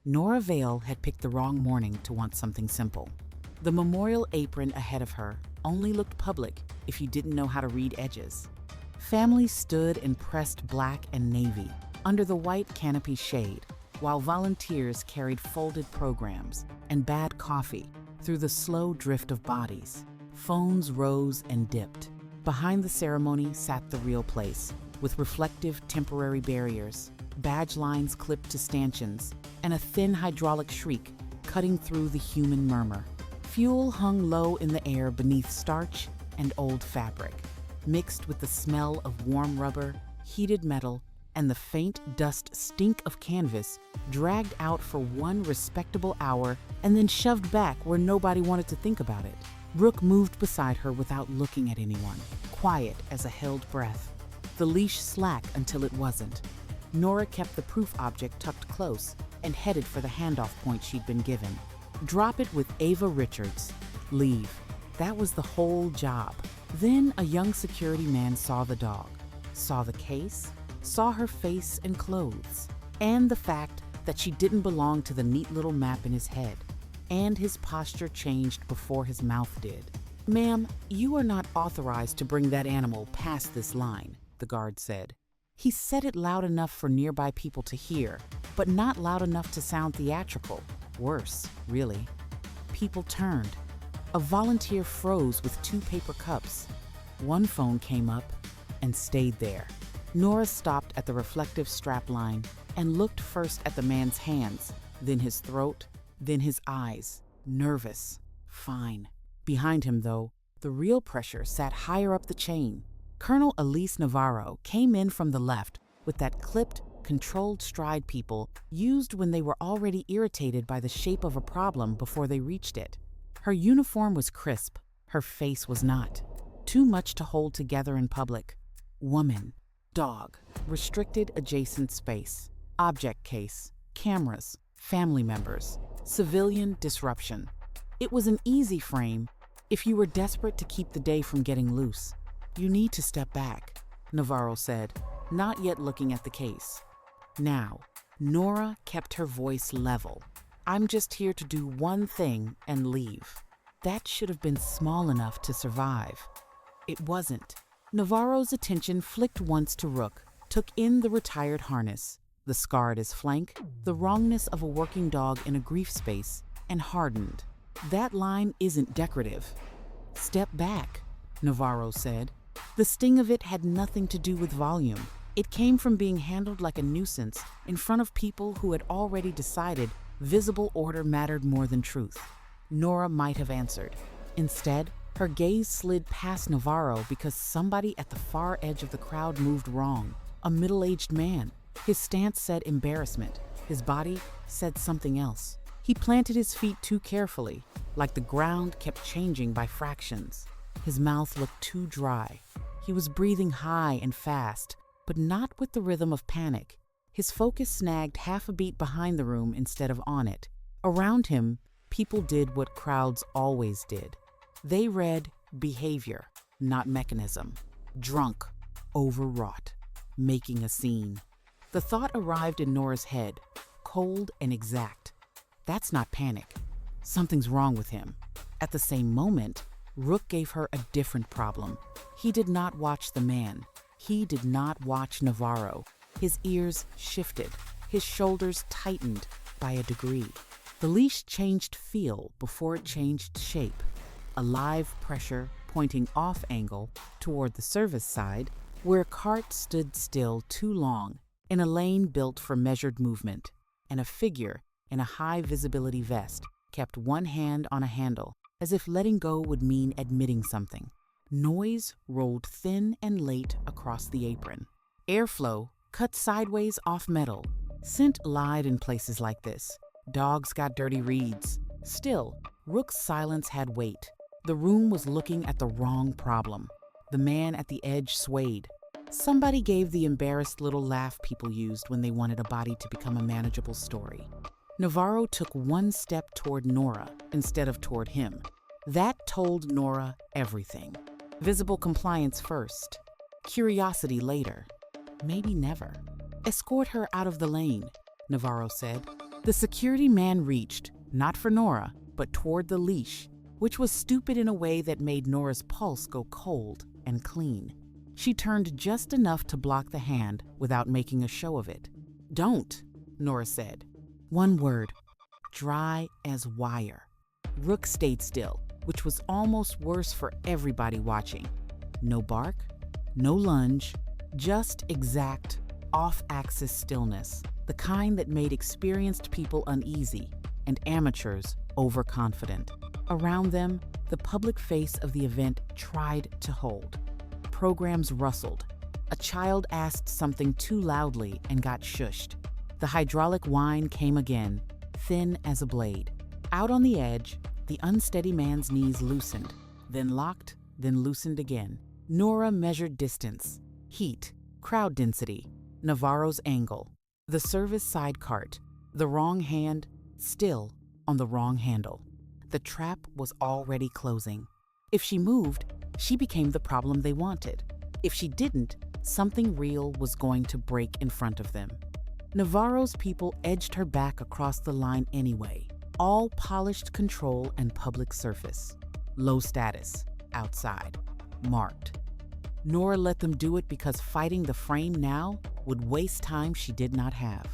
Nora Vale had picked the wrong morning to want something simple. The memorial apron ahead of her only looked public if you didn't know how to read edges. Families stood in pressed black and navy under the white canopy shade, while volunteers carried folded programs and bad coffee through the slow drift of bodies. Phones rose and dipped. Behind the ceremony sat the real place, with reflective temporary barriers, badge lines clipped to stanchions, and a thin hydraulic shriek cutting through the human murmur. Fuel hung low in the air beneath starch and old fabric, mixed with the smell of warm rubber, heated metal, and the faint dust stink of canvas dragged out for one respectable hour and then shoved back where nobody wanted to think about it. Rook moved beside her without looking at anyone, quiet as a held breath. The leash slack until it wasn't. Nora kept the proof object tucked close and headed for the handoff point she'd been given. Drop it with Ava Richards. Leave. That was the whole job. Then a young security man saw the dog, saw the case, saw her face and clothes, and the fact that she didn't belong to the neat little map in his head, and his posture changed before his mouth did. "Ma'am, you are not authorized to bring that animal past this line," the guard said. He said it loud enough for nearby people to hear, but not loud enough to sound theatrical. Worse, really. People turned. A volunteer froze with 2 paper cups. One phone came up and stayed there. Nora stopped at the reflective strap line and looked first at the man's hands, then his throat, then his eyes. Nervous. Fine. Behind him, though, the real pressure sat higher up the chain. Colonel Elise Navarro came in from the left with that clipped, controlled stride people used when they were already irritated by the shape of a problem before they reached it. Her uniform was crisp. Her face was not. Too much to hold together in public. Woman. Dog. Restricted adjacent space. Object case. Cameras. Family members. Civilian disruption. It was an easy frame if you were desperate to keep the day from getting loose. "You need to step back," Navarro said, not yet looking at the case. Now, Nora kept her voice level. "I'm just here to do one thing and leave." That should have been small enough to survive. It wasn't. Navarro's attention flicked once to Rook, took in the retired harness, the scar at his flank, the wrongness of a working dog in a grief space, and hardened. "That line isn't decorative." "Step back," Navarro said. The sting of it had nothing to do with volume. It came from being handled like a nuisance in front of people who had already decided visible order mattered more than truth. Nora might have answered. Instead, her gaze slid past Navarro because somebody at the far edge of the crowd moved wrong. A middle-aged man. His stance said embarrassment. His body said something else. He planted his feet too carefully, like the ground kept changing by fractions. His mouth looked too dry. He was breathing high and fast, but not with the rhythm of panic. His focus snagged half a beat behind the room instead of on it. Around him, people did what crowds always did. They read behavior, not mechanism. Drunk, overwrought, making a scene. The thought arrived in Nora's head, cold and exact. That's not panic. Something's wrong with him. At the same moment, Rook gave her a different problem. He did not watch the man. He did not watch Navarro. His ears shifted. His shoulders tightened by a degree. The leash changed feel before it changed shape. A live pressure pointing off angle toward the service side, where a cart stood still too long in a lane built for measured movement, and a figure in a high visibility vest kept one hand on a handle, as if letting go would mean admitting something. Noise rolled thin and late across the apron. Airflow cut sideways off metal. Scent lied in places like this. Dogs got dirty reeds. Still, Rook's silence had weight. The room was looking at the wrong problem. The man at the edge swayed. Somebody gave the embarrassed little laugh people used when they wanted a body to become a manageable story. Navarro took one step toward Nora instead of toward him. That told Nora everything. Visible compliance first. Curiosity later. Maybe never. "Escort her out of the lane," Navarro said. The security man reached, not for Nora, but toward the leash, which was stupid in a way that made Nora's pulse go cold and clean. She turned just enough to block the hand without making a show of it. "Don't," Nora said. One word, dry as wire. Rook stayed still, which was almost worse for everybody watching. No bark, no lunge, just exact, off-axis stillness, the kind that made experienced people uneasy and amateurs overconfident. Around them, the public face of the event tried to hold. Programs rustled. A child asked something too loudly and got shushed. The hydraulic whine came again, thin as a blade. Out on the edge, the unsteady man's knees loosened, then locked, then loosened again. Nora measured distance, heat, crowd density, Navarro's angle, the service side cart, the wrong hand, still on the wrong handle. The trap was already closing. If she moved, she became the problem they wanted. If she didn't, something real was going to break in front of them. Navarro's people edged her back across the line anyway, all polished control and public surface. Low status, outside, marked. Nora let them do it because fighting the frame now would waste time she did not have.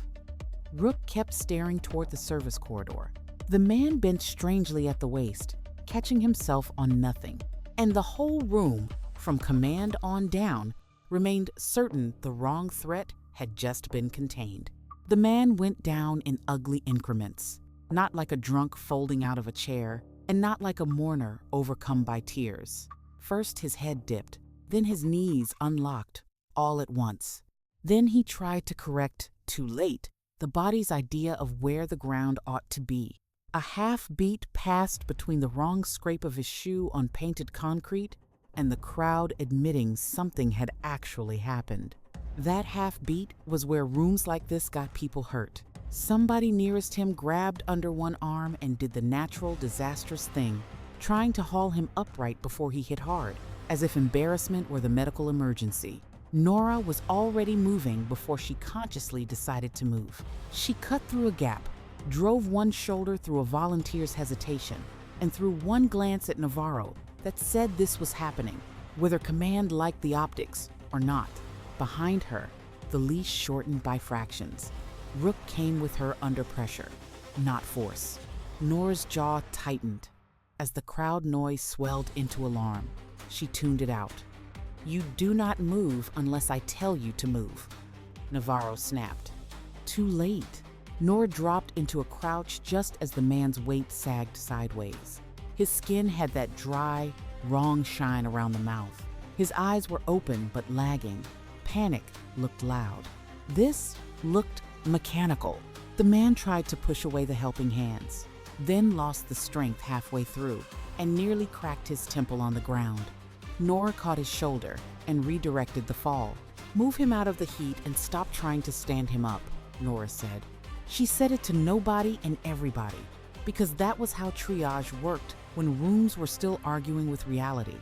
Rook kept staring toward the service corridor. The man bent strangely at the waist, catching himself on nothing. And the whole room, from command on down, remained certain the wrong threat had just been contained. The man went down in ugly increments, not like a drunk folding out of a chair, and not like a mourner overcome by tears. First his head dipped, then his knees unlocked, all at once. Then he tried to correct, too late, the body's idea of where the ground ought to be. A half-beat passed between the wrong scrape of his shoe on painted concrete and the crowd admitting something had actually happened. That half-beat was where rooms like this got people hurt. Somebody nearest him grabbed under one arm and did the natural, disastrous thing, trying to haul him upright before he hit hard, as if embarrassment were the medical emergency. Nora was already moving before she consciously decided to move. She cut through a gap, drove one shoulder through a volunteer's hesitation, and threw one glance at Navarro that said this was happening, whether command liked the optics or not. Behind her, the leash shortened by fractions. Rook came with her under pressure, not force. Nora's jaw tightened. As the crowd noise swelled into alarm, she tuned it out. "You do not move unless I tell you to move," Navarro snapped. Too late. Nora dropped into a crouch just as the man's weight sagged sideways. His skin had that dry, wrong shine around the mouth. His eyes were open but lagging. Panic looked loud. This looked mechanical. The man tried to push away the helping hands, then lost the strength halfway through and nearly cracked his temple on the ground. Nora caught his shoulder and redirected the fall. "Move him out of the heat and stop trying to stand him up," Nora said. She said it to nobody and everybody, because that was how triage worked when rooms were still arguing with reality.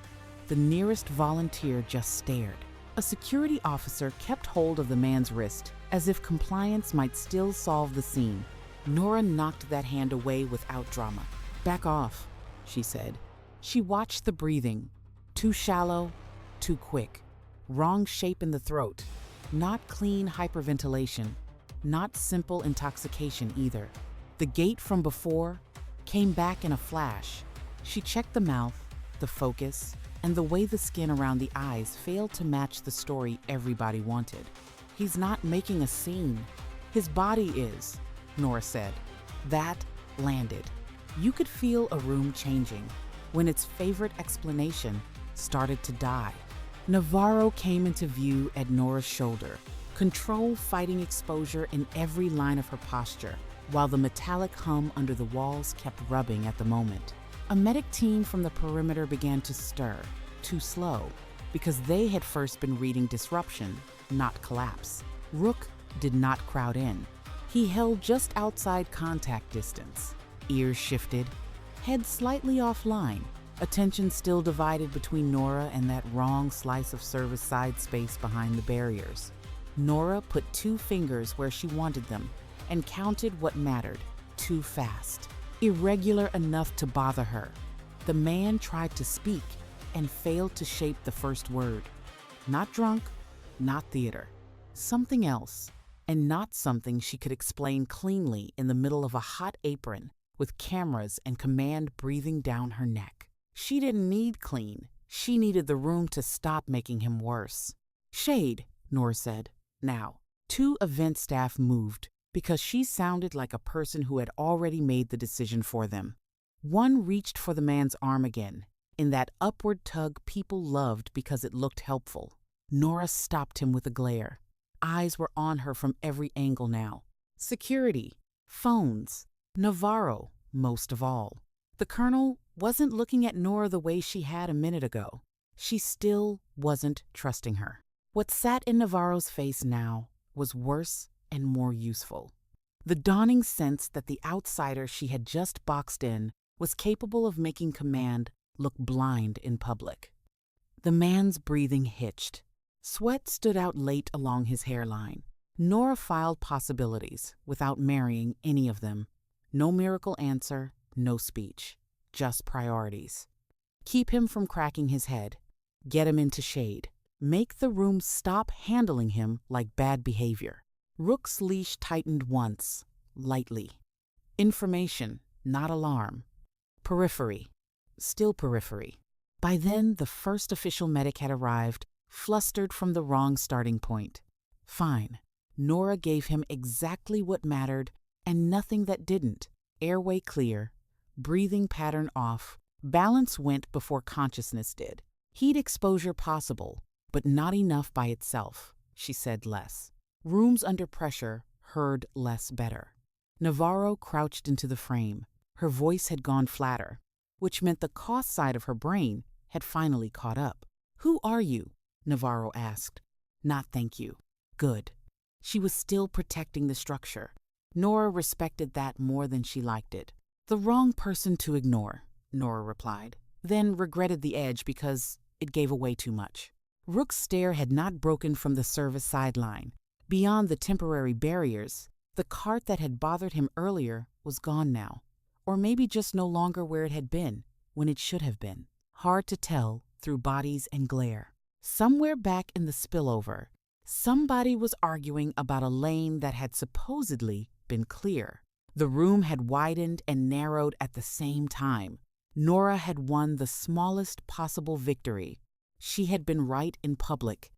The nearest volunteer just stared. A security officer kept hold of the man's wrist, as if compliance might still solve the scene. Nora knocked that hand away without drama. "Back off," she said. She watched the breathing. Too shallow, too quick. Wrong shape in the throat. Not clean hyperventilation. Not simple intoxication either. The gait from before came back in a flash. She checked the mouth, the focus, and the way the skin around the eyes failed to match the story everybody wanted. "He's not making a scene. His body is," Nora said. That landed. You could feel a room changing when its favorite explanation started to die. Navarro came into view at Nora's shoulder, control fighting exposure in every line of her posture, while the metallic hum under the walls kept rubbing at the moment. A medic team from the perimeter began to stir, too slow, because they had first been reading disruption, not collapse. Rook did not crowd in. He held just outside contact distance. Ears shifted, head slightly offline, attention still divided between Nora and that wrong slice of service side space behind the barriers. Nora put two fingers where she wanted them, and counted what mattered too fast, irregular enough to bother her. The man tried to speak and failed to shape the first word. Not drunk, not theater. Something else, and not something she could explain cleanly in the middle of a hot apron with cameras and command breathing down her neck. She didn't need clean. She needed the room to stop making him worse. "Shade," Nora said. Now, 2 event staff moved because she sounded like a person who had already made the decision for them. One reached for the man's arm again, in that upward tug people loved because it looked helpful. Nora stopped him with a glare. Eyes were on her from every angle now. Security, phones, Navarro, most of all. The colonel wasn't looking at Nora the way she had a minute ago. She still wasn't trusting her. What sat in Navarro's face now was worse and more useful. The dawning sense that the outsider she had just boxed in was capable of making command look blind in public. The man's breathing hitched. Sweat stood out late along his hairline. Nora filed possibilities without marrying any of them. No miracle answer, no speech, just priorities. Keep him from cracking his head. Get him into shade. Make the room stop handling him like bad behavior. Rook's leash tightened once, lightly. Information, not alarm. Periphery, still periphery. By then, the first official medic had arrived, flustered from the wrong starting point. Fine. Nora gave him exactly what mattered and nothing that didn't. Airway clear, breathing pattern off, balance went before consciousness did. Heat exposure possible, but not enough by itself, she said less. Rooms under pressure heard less better. Navarro crouched into the frame. Her voice had gone flatter, which meant the cost side of her brain had finally caught up. "Who are you?" Navarro asked. "Not thank you." Good. She was still protecting the structure. Nora respected that more than she liked it. "The wrong person to ignore," Nora replied, then regretted the edge because it gave away too much. Rook's stare had not broken from the service sideline. Beyond the temporary barriers, the cart that had bothered him earlier was gone now. Or maybe just no longer where it had been, when it should have been. Hard to tell through bodies and glare. Somewhere back in the spillover, somebody was arguing about a lane that had supposedly been clear. The room had widened and narrowed at the same time. Nora had won the smallest possible victory. She had been right in public.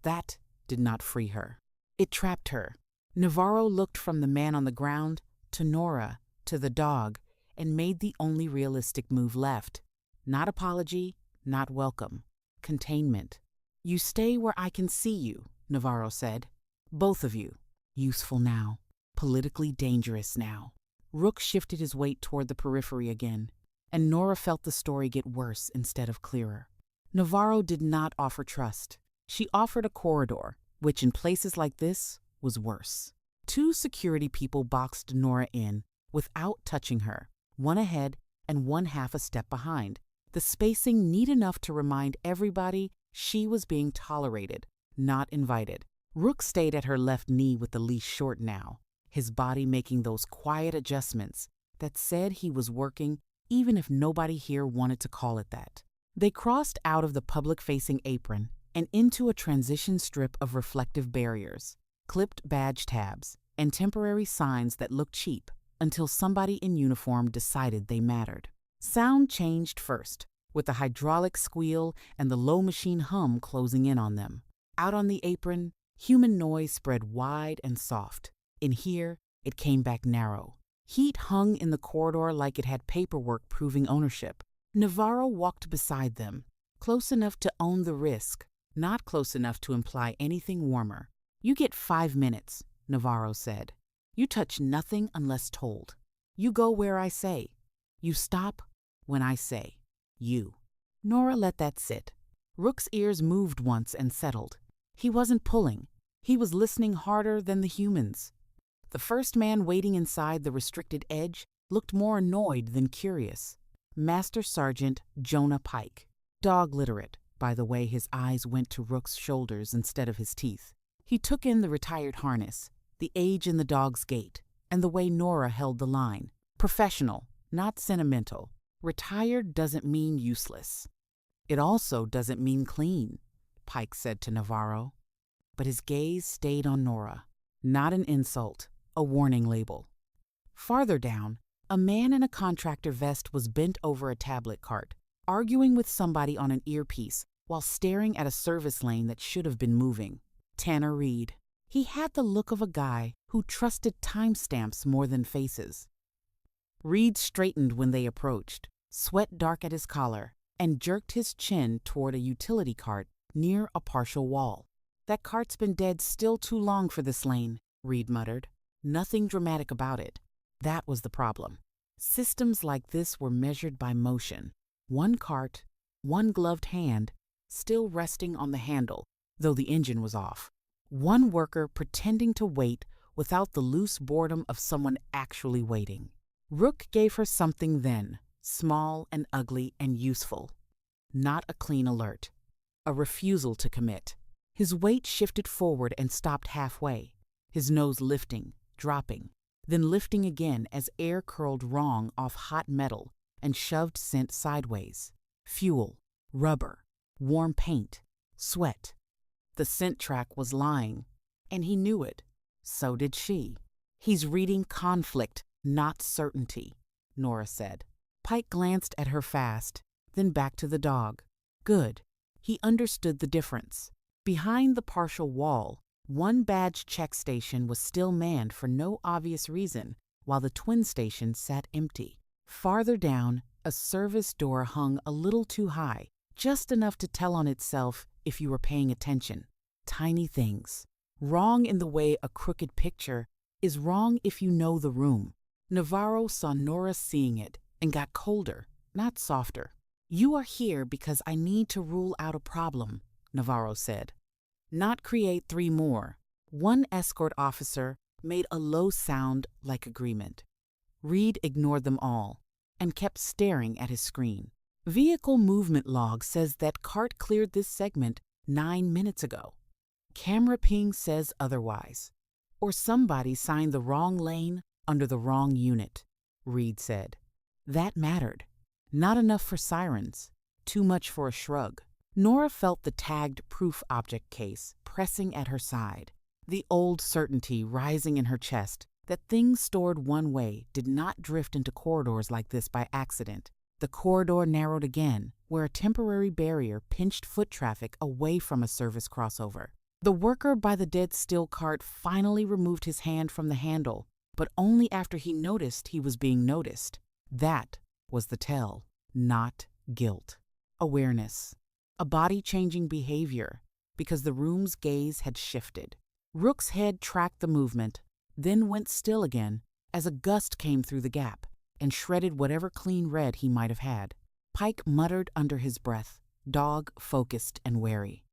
That did not free her. It trapped her. Navarro looked from the man on the ground to Nora, to the dog, and made the only realistic move left. Not apology, not welcome. Containment. "You stay where I can see you," Navarro said. "Both of you. Useful now. Politically dangerous now." Rook shifted his weight toward the periphery again, and Nora felt the story get worse instead of clearer. Navarro did not offer trust. She offered a corridor, which in places like this was worse. 2 security people boxed Nora in without touching her, one ahead and one half a step behind. The spacing neat enough to remind everybody she was being tolerated, not invited. Rook stayed at her left knee with the leash short now, his body making those quiet adjustments that said he was working even if nobody here wanted to call it that. They crossed out of the public-facing apron and into a transition strip of reflective barriers, clipped badge tabs, and temporary signs that looked cheap until somebody in uniform decided they mattered. Sound changed first, with the hydraulic squeal and the low machine hum closing in on them. Out on the apron, human noise spread wide and soft. In here, it came back narrow. Heat hung in the corridor like it had paperwork proving ownership. Navarro walked beside them, close enough to own the risk, not close enough to imply anything warmer. "You get 5 minutes," Navarro said. "You touch nothing unless told. You go where I say. You stop when I say. You." Nora let that sit. Rook's ears moved once and settled. He wasn't pulling. He was listening harder than the humans. The first man waiting inside the restricted edge looked more annoyed than curious. Master Sergeant Jonah Pike. Dog literate, by the way his eyes went to Rook's shoulders instead of his teeth. He took in the retired harness, the age in the dog's gait, and the way Nora held the line. Professional, not sentimental. Retired doesn't mean useless. It also doesn't mean clean, Pike said to Navarro. But his gaze stayed on Nora. Not an insult, a warning label. Farther down, a man in a contractor vest was bent over a tablet cart, arguing with somebody on an earpiece while staring at a service lane that should have been moving. Tanner Reed. He had the look of a guy who trusted timestamps more than faces. Reed straightened when they approached, sweat dark at his collar, and jerked his chin toward a utility cart near a partial wall. That cart's been dead still too long for this lane, Reed muttered. Nothing dramatic about it. That was the problem. Systems like this were measured by motion. One cart, one gloved hand, still resting on the handle, though the engine was off. One worker pretending to wait without the loose boredom of someone actually waiting. Rook gave her something then, small and ugly and useful. Not a clean alert. A refusal to commit. His weight shifted forward and stopped halfway, his nose lifting, dropping, then lifting again as air curled wrong off hot metal and shoved scent sideways. Fuel, rubber, warm paint, sweat. The scent track was lying, and he knew it. So did she. He's reading conflict, not certainty, Nora said. Pike glanced at her fast, then back to the dog. Good. He understood the difference. Behind the partial wall, one badge check station was still manned for no obvious reason, while the twin station sat empty. Farther down, a service door hung a little too high, just enough to tell on itself if you were paying attention. Tiny things. Wrong in the way a crooked picture is wrong if you know the room. Navarro saw Nora seeing it and got colder, not softer. You are here because I need to rule out a problem, Navarro said. Not create 3 more. One escort officer made a low sound like agreement. Reed ignored them all and kept staring at his screen. Vehicle movement log says that cart cleared this segment 9 minutes ago. Camera ping says otherwise. Or somebody signed the wrong lane under the wrong unit, Reed said. That mattered. Not enough for sirens. Too much for a shrug. Nora felt the tagged proof object case pressing at her side, the old certainty rising in her chest that things stored one way did not drift into corridors like this by accident. The corridor narrowed again, where a temporary barrier pinched foot traffic away from a service crossover. The worker by the dead still cart finally removed his hand from the handle, but only after he noticed he was being noticed. That was the tell, not guilt. Awareness. A body-changing behavior, because the room's gaze had shifted. Rook's head tracked the movement, then went still again as a gust came through the gap and shredded whatever clean red he might have had. Pike muttered under his breath, dog focused and wary.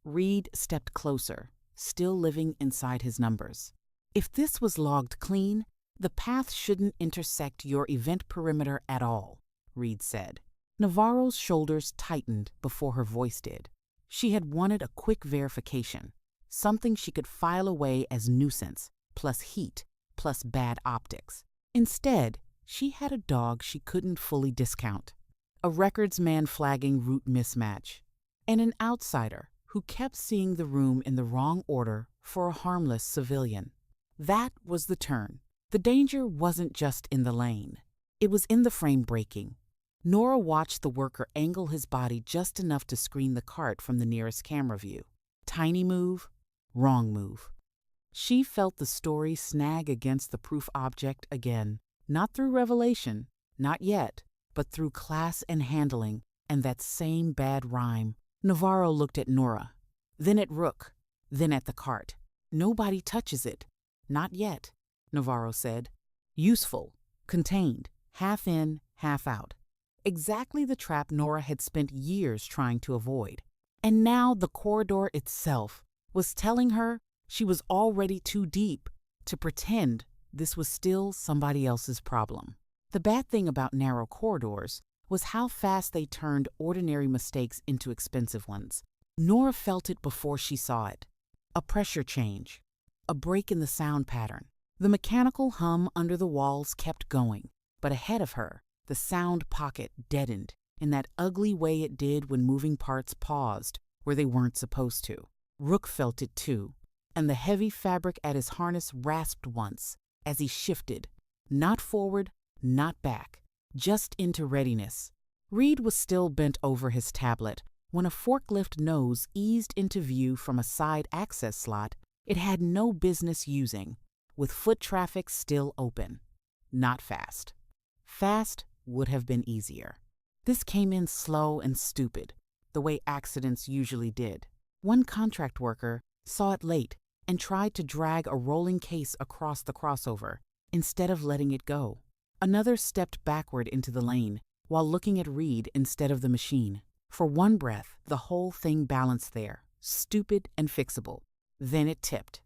Reed stepped closer, still living inside his numbers. If this was logged clean, the path shouldn't intersect your event perimeter at all, Reed said. Navarro's shoulders tightened before her voice did. She had wanted a quick verification, something she could file away as nuisance, plus heat, plus bad optics. Instead, she had a dog she couldn't fully discount, a records man flagging route mismatch, and an outsider who kept seeing the room in the wrong order for a harmless civilian. That was the turn. The danger wasn't just in the lane. It was in the frame breaking. Nora watched the worker angle his body just enough to screen the cart from the nearest camera view. Tiny move, wrong move. She felt the story snag against the proof object again, not through revelation, not yet, but through class and handling and that same bad rhyme. Navarro looked at Nora, then at Rook, then at the cart. Nobody touches it. Not yet, Navarro said. Useful, contained, half in, half out. Exactly the trap Nora had spent years trying to avoid. And now the corridor itself was telling her she was already too deep to pretend this was still somebody else's problem. The bad thing about narrow corridors was how fast they turned ordinary mistakes into expensive ones. Nora felt it before she saw it. A pressure change, a break in the sound pattern, The mechanical hum under the walls kept going, but ahead of her, the sound pocket deadened in that ugly way it did when moving parts paused where they weren't supposed to. Rook felt it too, and the heavy fabric at his harness rasped once as he shifted, not forward, not back, just into readiness. Reed was still bent over his tablet when a forklift nose eased into view from a side access slot it had no business using, with foot traffic still open. Not fast. Fast would have been easier. This came in slow and stupid, the way accidents usually did. One contract worker saw it late and tried to drag a rolling case across the crossover instead of letting it go. Another stepped backward into the lane while looking at Reed instead of the machine. For one breath, the whole thing balanced there, stupid and fixable. Then it tipped.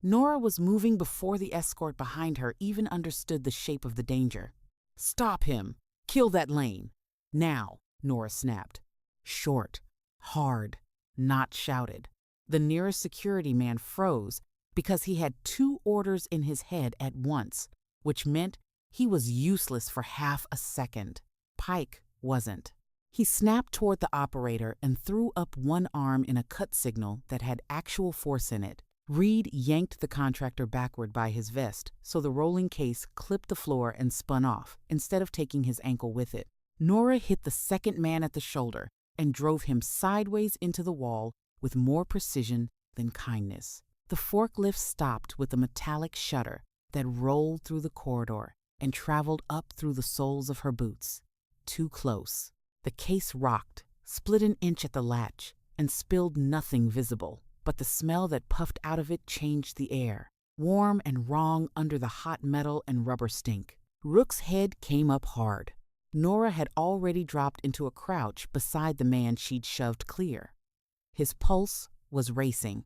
Nora was moving before the escort behind her even understood the shape of the danger. "Stop him! Kill that lane! Now!" Nora snapped. Short, hard, not shouted. The nearest security man froze because he had two orders in his head at once, which meant he was useless for half a second. Pike wasn't. He snapped toward the operator and threw up one arm in a cut signal that had actual force in it. Reed yanked the contractor backward by his vest so the rolling case clipped the floor and spun off instead of taking his ankle with it. Nora hit the second man at the shoulder and drove him sideways into the wall with more precision than kindness. The forklift stopped with a metallic shudder that rolled through the corridor and traveled up through the soles of her boots. Too close. The case rocked, split an inch at the latch, and spilled nothing visible, but the smell that puffed out of it changed the air, warm and wrong under the hot metal and rubber stink. Rook's head came up hard. Nora had already dropped into a crouch beside the man she'd shoved clear. His pulse was racing.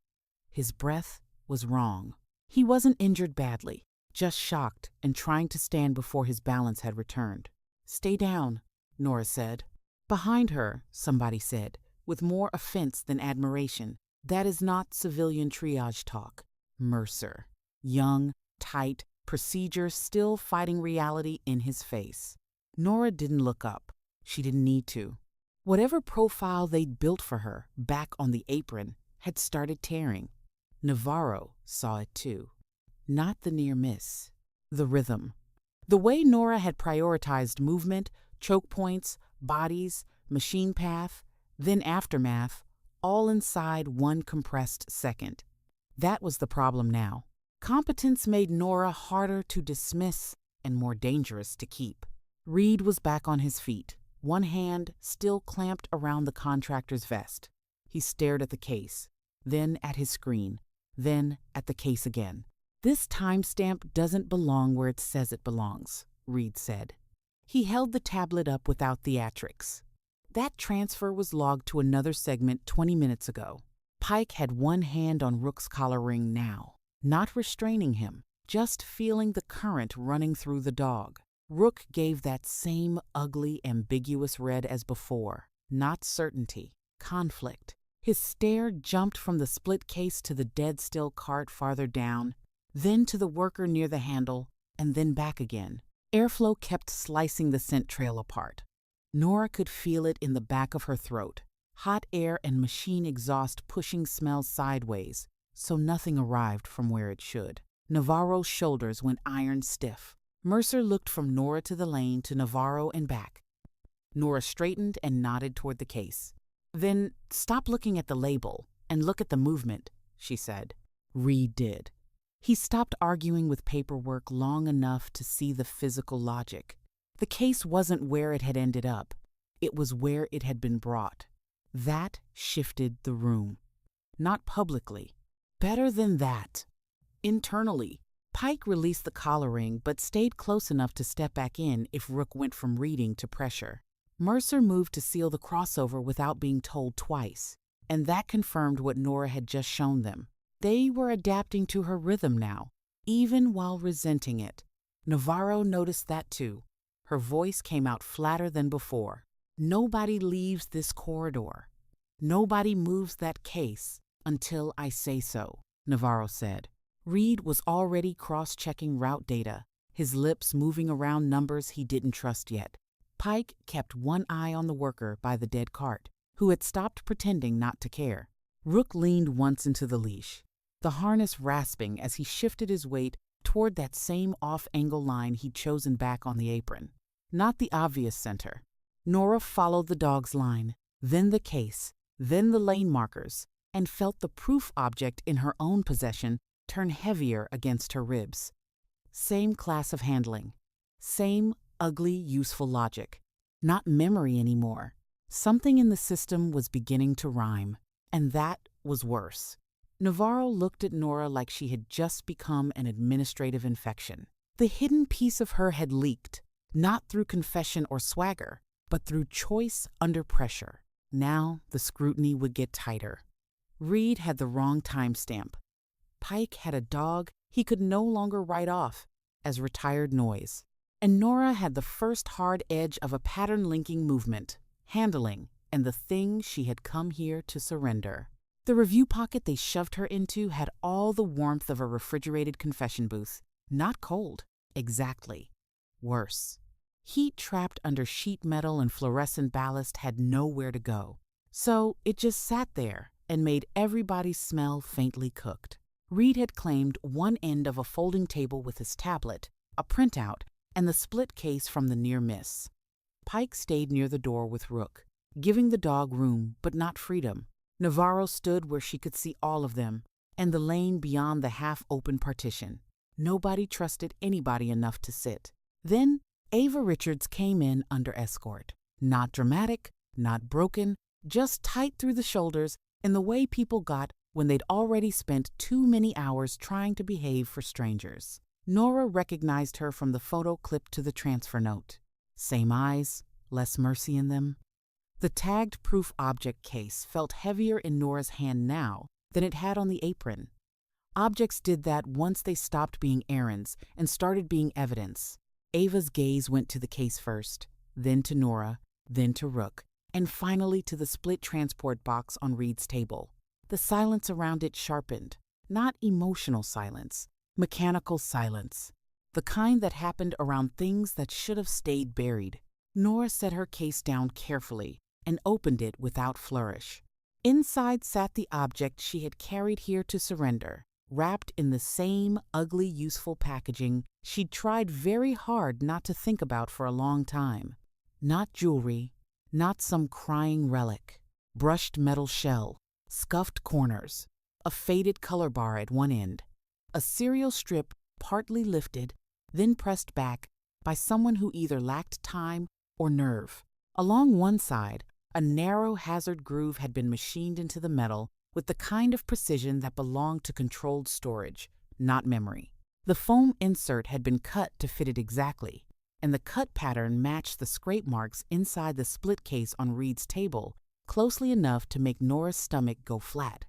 His breath was wrong. He wasn't injured badly, just shocked and trying to stand before his balance had returned. "Stay down," Nora said. Behind her, somebody said, with more offense than admiration, "That is not civilian triage talk." Mercer. Young, tight, procedure still fighting reality in his face. Nora didn't look up. She didn't need to. Whatever profile they'd built for her back on the apron had started tearing. Navarro saw it too. Not the near-miss. The rhythm. The way Nora had prioritized movement, choke points, bodies, machine path, then aftermath, all inside one compressed second. That was the problem now. Competence made Nora harder to dismiss and more dangerous to keep. Reed was back on his feet, one hand still clamped around the contractor's vest. He stared at the case, then at his screen, then at the case again. "This timestamp doesn't belong where it says it belongs," Reed said. He held the tablet up without theatrics. That transfer was logged to another segment 20 minutes ago. Pike had one hand on Rook's collar ring now, not restraining him, just feeling the current running through the dog. Rook gave that same ugly, ambiguous red as before. Not certainty, conflict. His stare jumped from the split case to the dead-still cart farther down, then to the worker near the handle, and then back again. Airflow kept slicing the scent trail apart. Nora could feel it in the back of her throat, hot air and machine exhaust pushing smells sideways, so nothing arrived from where it should. Navarro's shoulders went iron stiff. Mercer looked from Nora to the lane to Navarro and back. Nora straightened and nodded toward the case. "Then stop looking at the label and look at the movement," she said. Reed did. He stopped arguing with paperwork long enough to see the physical logic. The case wasn't where it had ended up. It was where it had been brought. That shifted the room. Not publicly. Better than that. Internally. Pike released the collar ring but stayed close enough to step back in if Rook went from reading to pressure. Mercer moved to seal the crossover without being told twice, and that confirmed what Nora had just shown them. They were adapting to her rhythm now, even while resenting it. Navarro noticed that too. Her voice came out flatter than before. "Nobody leaves this corridor. Nobody moves that case until I say so," Navarro said. Reed was already cross-checking route data, his lips moving around numbers he didn't trust yet. Pike kept one eye on the worker by the dead cart, who had stopped pretending not to care. Rook leaned once into the leash, the harness rasping as he shifted his weight toward that same off-angle line he'd chosen back on the apron. Not the obvious center. Nora followed the dog's line, then the case, then the lane markers, and felt the proof object in her own possession turn heavier against her ribs. Same class of handling. Same ugly, useful logic. Not memory anymore. Something in the system was beginning to rhyme, and that was worse. Navarro looked at Nora like she had just become an administrative infection. The hidden piece of her had leaked, not through confession or swagger, but through choice under pressure. Now the scrutiny would get tighter. Reed had the wrong timestamp. Pike had a dog he could no longer write off as retired noise. And Nora had the first hard edge of a pattern-linking movement, handling, and the thing she had come here to surrender. The review pocket they shoved her into had all the warmth of a refrigerated confession booth. Not cold, exactly. Worse. Heat trapped under sheet metal and fluorescent ballast had nowhere to go. So it just sat there and made everybody smell faintly cooked. Reed had claimed one end of a folding table with his tablet, a printout, and the split case from the Near-Miss. Pike stayed near the door with Rook, giving the dog room but not freedom. Navarro stood where she could see all of them, and the lane beyond the half-open partition. Nobody trusted anybody enough to sit. Then Ava Richards came in under escort. Not dramatic, not broken, just tight through the shoulders in the way people got when they'd already spent too many hours trying to behave for strangers. Nora recognized her from the photo clipped to the transfer note. Same eyes, less mercy in them. The tagged proof object case felt heavier in Nora's hand now than it had on the apron. Objects did that once they stopped being errands and started being evidence. Ava's gaze went to the case first, then to Nora, then to Rook, and finally to the split transport box on Reed's table. The silence around it sharpened, not emotional silence, mechanical silence, the kind that happened around things that should have stayed buried. Nora set her case down carefully and opened it without flourish. Inside sat the object she had carried here to surrender, wrapped in the same ugly, useful packaging she'd tried very hard not to think about for a long time. Not jewelry, not some crying relic. Brushed metal shell, scuffed corners, a faded color bar at one end, a cereal strip partly lifted, then pressed back by someone who either lacked time or nerve. Along one side, a narrow hazard groove had been machined into the metal with the kind of precision that belonged to controlled storage, not memory. The foam insert had been cut to fit it exactly, and the cut pattern matched the scrape marks inside the split case on Reed's table closely enough to make Nora's stomach go flat.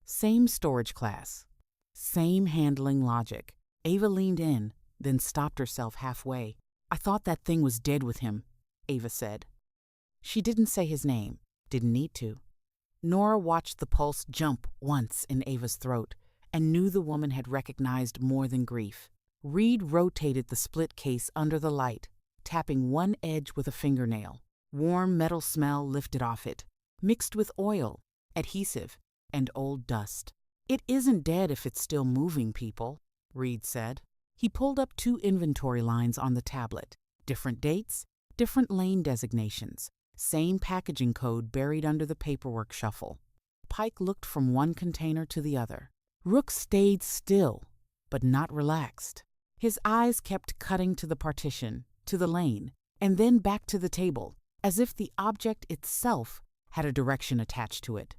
Same storage class. Same handling logic. Ava leaned in, then stopped herself halfway. "I thought that thing was dead with him," Ava said. She didn't say his name, didn't need to. Nora watched the pulse jump once in Ava's throat and knew the woman had recognized more than grief. Reed rotated the split case under the light, tapping one edge with a fingernail. Warm metal smell lifted off it, mixed with oil, adhesive, and old dust. "It isn't dead if it's still moving, people," Reed said. He pulled up 2 inventory lines on the tablet. Different dates, different lane designations, same packaging code buried under the paperwork shuffle. Pike looked from one container to the other. Rook stayed still, but not relaxed. His eyes kept cutting to the partition, to the lane, and then back to the table, as if the object itself had a direction attached to it.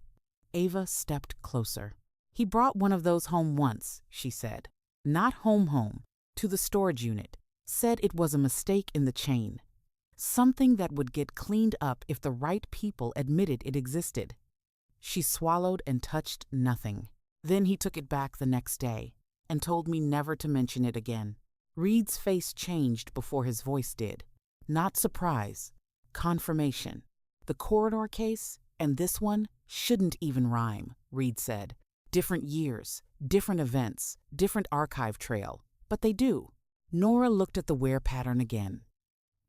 Ava stepped closer. "He brought one of those home once," she said. "Not home, to the storage unit. Said it was a mistake in the chain. Something that would get cleaned up if the right people admitted it existed." She swallowed and touched nothing. "Then he took it back the next day and told me never to mention it again." Reed's face changed before his voice did. Not surprise, confirmation. "The corridor case and this one shouldn't even rhyme," Reed said. Different years, different events, different archive trail, but they do. Nora looked at the wear pattern again.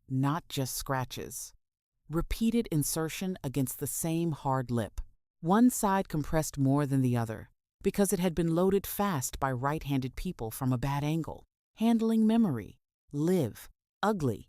Not just scratches. Repeated insertion against the same hard lip. One side compressed more than the other, because it had been loaded fast by right-handed people from a bad angle. Handling memory. Live. Ugly.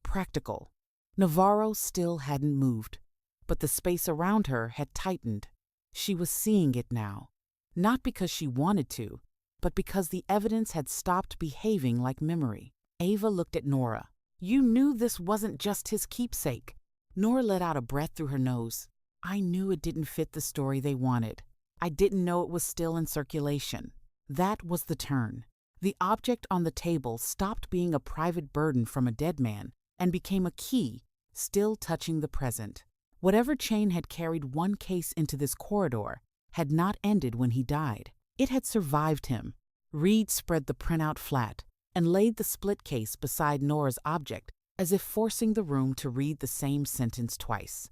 Practical. Navarro still hadn't moved, but the space around her had tightened. She was seeing it now, not because she wanted to, but because the evidence had stopped behaving like memory. Ava looked at Nora. You knew this wasn't just his keepsake. Nora let out a breath through her nose. I knew it didn't fit the story they wanted. I didn't know it was still in circulation. That was the turn. The object on the table stopped being a private burden from a dead man and became a key, still touching the present. Whatever chain had carried one case into this corridor had not ended when he died. It had survived him. Reed spread the printout flat and laid the split case beside Nora's object, as if forcing the room to read the same sentence twice.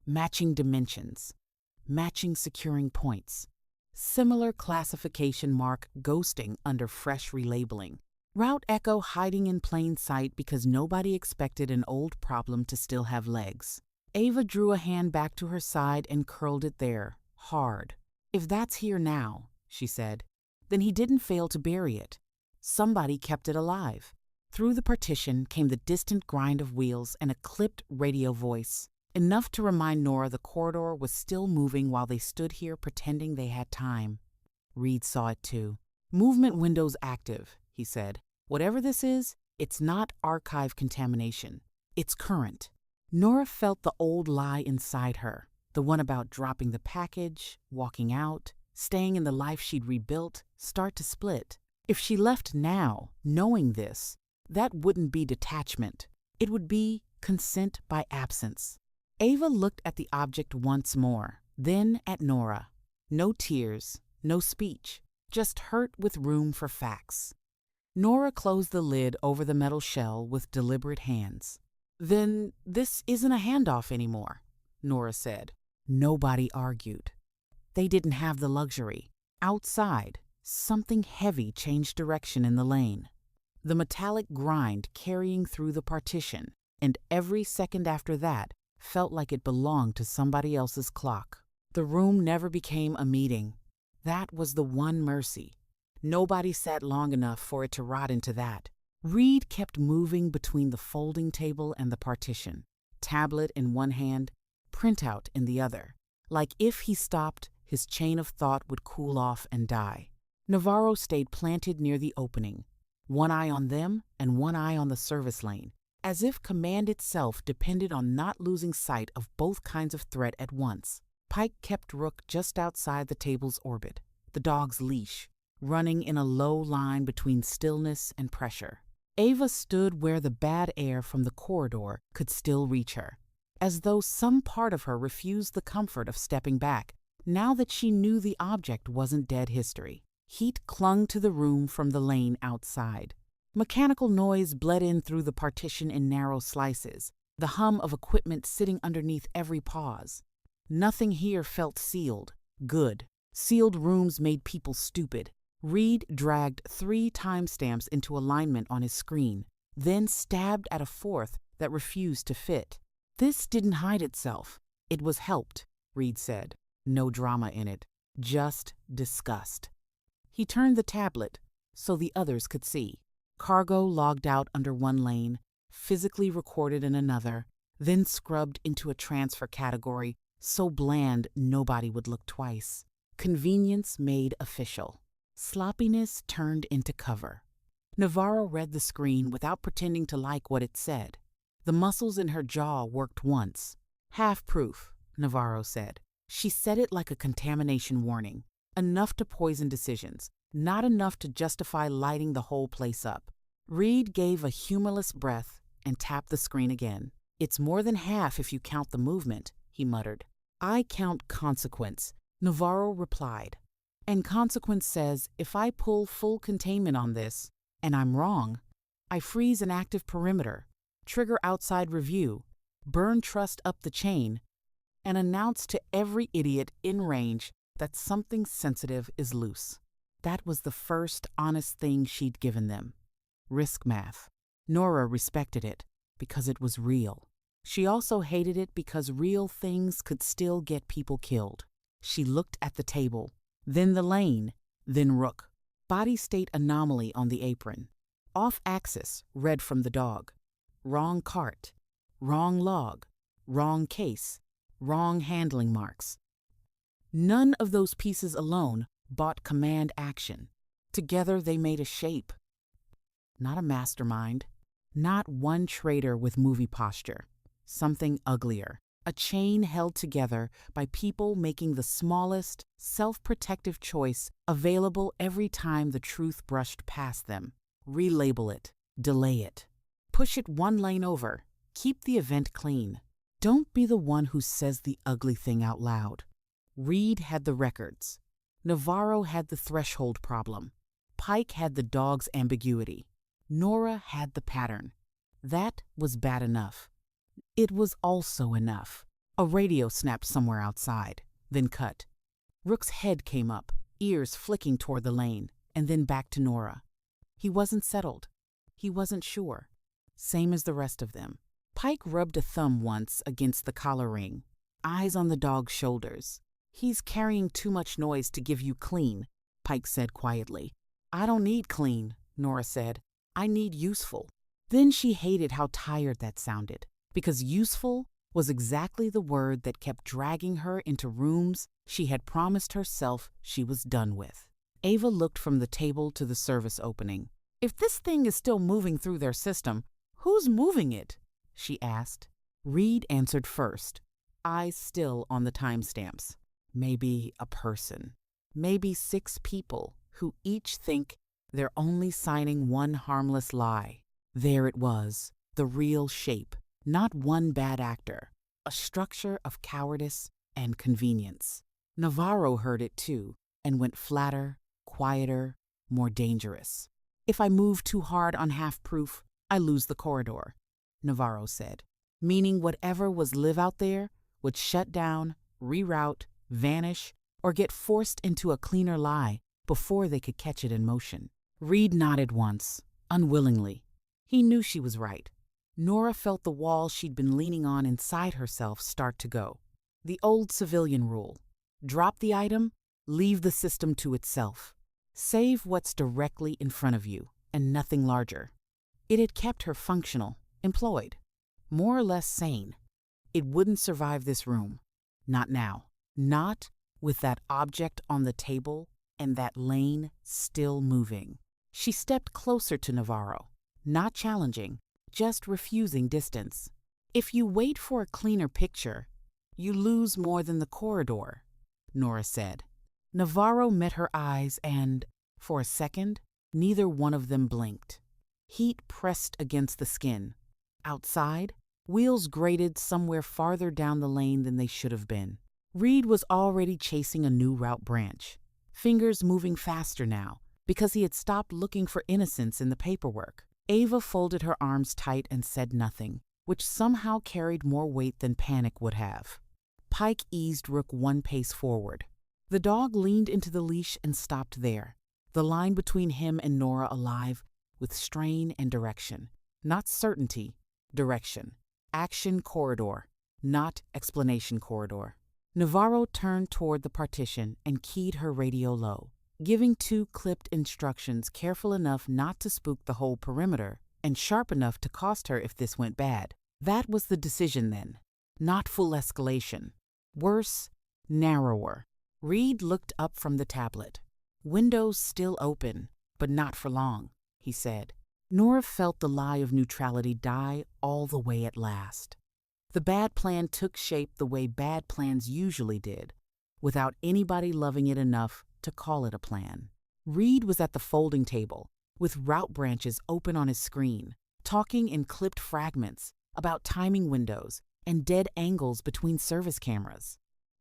Matching dimensions. Matching securing points. Similar classification mark ghosting under fresh relabeling. Route echo hiding in plain sight because nobody expected an old problem to still have legs. Ava drew a hand back to her side and curled it there, hard. If that's here now, she said, then he didn't fail to bury it. Somebody kept it alive. Through the partition came the distant grind of wheels and a clipped radio voice, enough to remind Nora the corridor was still moving while they stood here pretending they had time. Reed saw it too. Movement windows active, he said. Whatever this is, it's not archive contamination. It's current. Nora felt the old lie inside her, the one about dropping the package, walking out, staying in the life she'd rebuilt, start to split. If she left now, knowing this, that wouldn't be detachment. It would be consent by absence. Ava looked at the object once more, then at Nora. No tears, no speech, just hurt with room for facts. Nora closed the lid over the metal shell with deliberate hands. Then this isn't a handoff anymore, Nora said. Nobody argued. They didn't have the luxury. Outside, something heavy changed direction in the lane. The metallic grind carrying through the partition, and every second after that felt like it belonged to somebody else's clock. The room never became a meeting. That was the one mercy. Nobody sat long enough for it to rot into that. Reed kept moving between the folding table and the partition, tablet in one hand, printout in the other. Like if he stopped, his chain of thought would cool off and die. Navarro stayed planted near the opening, one eye on them and one eye on the service lane, as if command itself depended on not losing sight of both kinds of threat at once. Pike kept Rook just outside the table's orbit, the dog's leash, running in a low line between stillness and pressure. Ava stood where the bad air from the corridor could still reach her, as though some part of her refused the comfort of stepping back, now that she knew the object wasn't dead history. Heat clung to the room from the lane outside. Mechanical noise bled in through the partition in narrow slices, the hum of equipment sitting underneath every pause. Nothing here felt sealed, good. Sealed rooms made people stupid. Reed dragged 3 timestamps into alignment on his screen, then stabbed at a 4th that refused to fit. This didn't hide itself. It was helped, Reed said. No drama in it, just disgust. He turned the tablet so the others could see. Cargo logged out under one lane, physically recorded in another, then scrubbed into a transfer category so bland nobody would look twice. Convenience made official. Sloppiness turned into cover. Navarro read the screen without pretending to like what it said. The muscles in her jaw worked once. Half-proof, Navarro said. She said it like a contamination warning. Enough to poison decisions, not enough to justify lighting the whole place up. Reed gave a humorless breath and tapped the screen again. It's more than half if you count the movement, he muttered. I count consequence, Navarro replied. And consequence says if I pull full containment on this, and I'm wrong, I freeze an active perimeter, trigger outside review, burn trust up the chain, and announce to every idiot in range that something sensitive is loose. That was the first honest thing she'd given them. Risk math. Nora respected it because it was real. She also hated it because real things could still get people killed. She looked at the table, then the lane, then Rook. Body state anomaly on the apron. Off axis, read from the dog. Wrong cart. Wrong log. Wrong case. Wrong handling marks. None of those pieces alone bought command action. Together they made a shape. Not a mastermind. Not one traitor with movie posture. Something uglier. A chain held together by people making the smallest, self-protective choice available every time the truth brushed past them. Relabel it. Delay it. Push it one lane over. Keep the event clean. Don't be the one who says the ugly thing out loud. Reed had the records. Navarro had the threshold problem. Pike had the dog's ambiguity. Nora had the pattern. That was bad enough. It was also enough. A radio snapped somewhere outside, then cut. Rook's head came up, ears flicking toward the lane, and then back to Nora. He wasn't settled. He wasn't sure. Same as the rest of them. Pike rubbed a thumb once against the collar ring, eyes on the dog's shoulders. "He's carrying too much noise to give you clean," Pike said quietly. "I don't need clean," Nora said. "I need useful." Then she hated how tired that sounded, because useful was exactly the word that kept dragging her into rooms she had promised herself she was done with. Ava looked from the table to the service opening. "If this thing is still moving through their system, who's moving it?" she asked. Reed answered first, eyes still on the timestamps. Maybe a person. Maybe 6 people who each think they're only signing one harmless lie. There it was, the real shape, not one bad actor, a structure of cowardice and convenience. Navarro heard it too and went flatter, quieter, more dangerous. "If I move too hard on half-proof, I lose the corridor," Navarro said, meaning whatever was live out there would shut down, reroute, vanish, or get forced into a cleaner lie before they could catch it in motion. Reed nodded once, unwillingly. He knew she was right. Nora felt the wall she'd been leaning on inside herself start to go. The old civilian rule. Drop the item, leave the system to itself. Save what's directly in front of you, and nothing larger. It had kept her functional, employed, more or less sane. It wouldn't survive this room. Not now. Not with that object on the table and that lane still moving. She stepped closer to Navarro, not challenging, just refusing distance. "If you wait for a cleaner picture, you lose more than the corridor," Nora said. Navarro met her eyes and, for a second, neither one of them blinked. Heat pressed against the skin. Outside, wheels grated somewhere farther down the lane than they should have been. Reed was already chasing a new route branch, fingers moving faster now, because he had stopped looking for innocence in the paperwork. Ava folded her arms tight and said nothing, which somehow carried more weight than panic would have. Pike eased Rook one pace forward. The dog leaned into the leash and stopped there, the line between him and Nora alive with strain and direction. Not certainty, direction. Action corridor, not explanation corridor. Navarro turned toward the partition and keyed her radio low, giving 2 clipped instructions careful enough not to spook the whole perimeter and sharp enough to cost her if this went bad. That was the decision then. Not full escalation. Worse, narrower. Reed looked up from the tablet. "Windows still open, but not for long," he said. Nora felt the lie of neutrality die all the way at last. The bad plan took shape the way bad plans usually did, without anybody loving it enough to call it a plan. Reed was at the folding table, with route branches open on his screen, talking in clipped fragments about timing windows and dead angles between service cameras.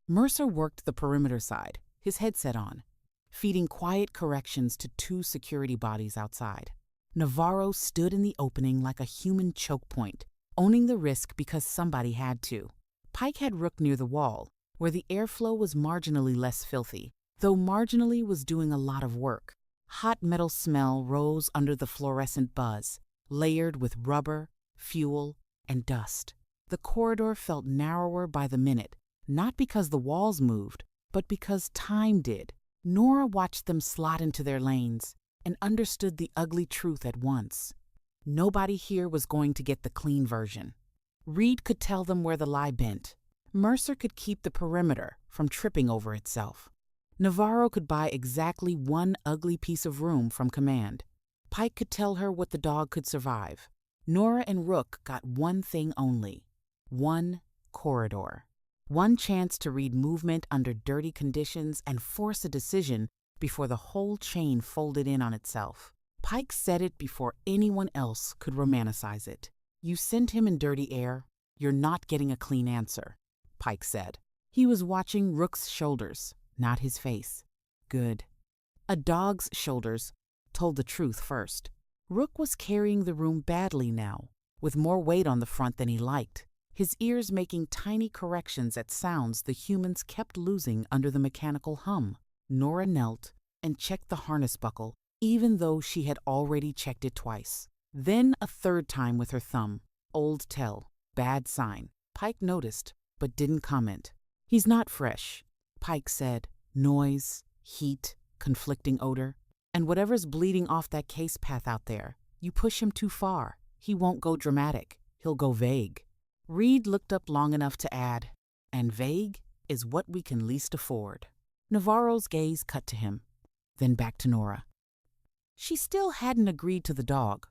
Mercer worked the perimeter side, his headset on, feeding quiet corrections to 2 security bodies outside. Navarro stood in the opening like a human choke point, owning the risk because somebody had to. Pike had Rook near the wall, where the airflow was marginally less filthy, though marginally was doing a lot of work. Hot metal smell rose under the fluorescent buzz, layered with rubber, fuel, and dust. The corridor felt narrower by the minute, not because the walls moved, but because time did. Nora watched them slot into their lanes and understood the ugly truth at once. Nobody here was going to get the clean version. Reed could tell them where the lie bent. Mercer could keep the perimeter from tripping over itself. Navarro could buy exactly one ugly piece of room from command. Pike could tell her what the dog could survive. Nora and Rook got one thing only. One corridor. One chance to read movement under dirty conditions and force a decision before the whole chain folded in on itself. Pike said it before anyone else could romanticize it. You send him in dirty air, you're not getting a clean answer, Pike said. He was watching Rook's shoulders, not his face. Good. A dog's shoulders told the truth first. Rook was carrying the room badly now, with more weight on the front than he liked, his ears making tiny corrections at sounds the humans kept losing under the mechanical hum. Nora knelt and checked the harness buckle, even though she had already checked it twice. Then a third time with her thumb. Old tell. Bad sign. Pike noticed, but didn't comment. He's not fresh, Pike said. Noise, heat, conflicting odor. And whatever's bleeding off that case path out there, you push him too far. He won't go dramatic. He'll go vague. Reed looked up long enough to add, and vague is what we can least afford. Navarro's gaze cut to him, then back to Nora. She still hadn't agreed to the dog.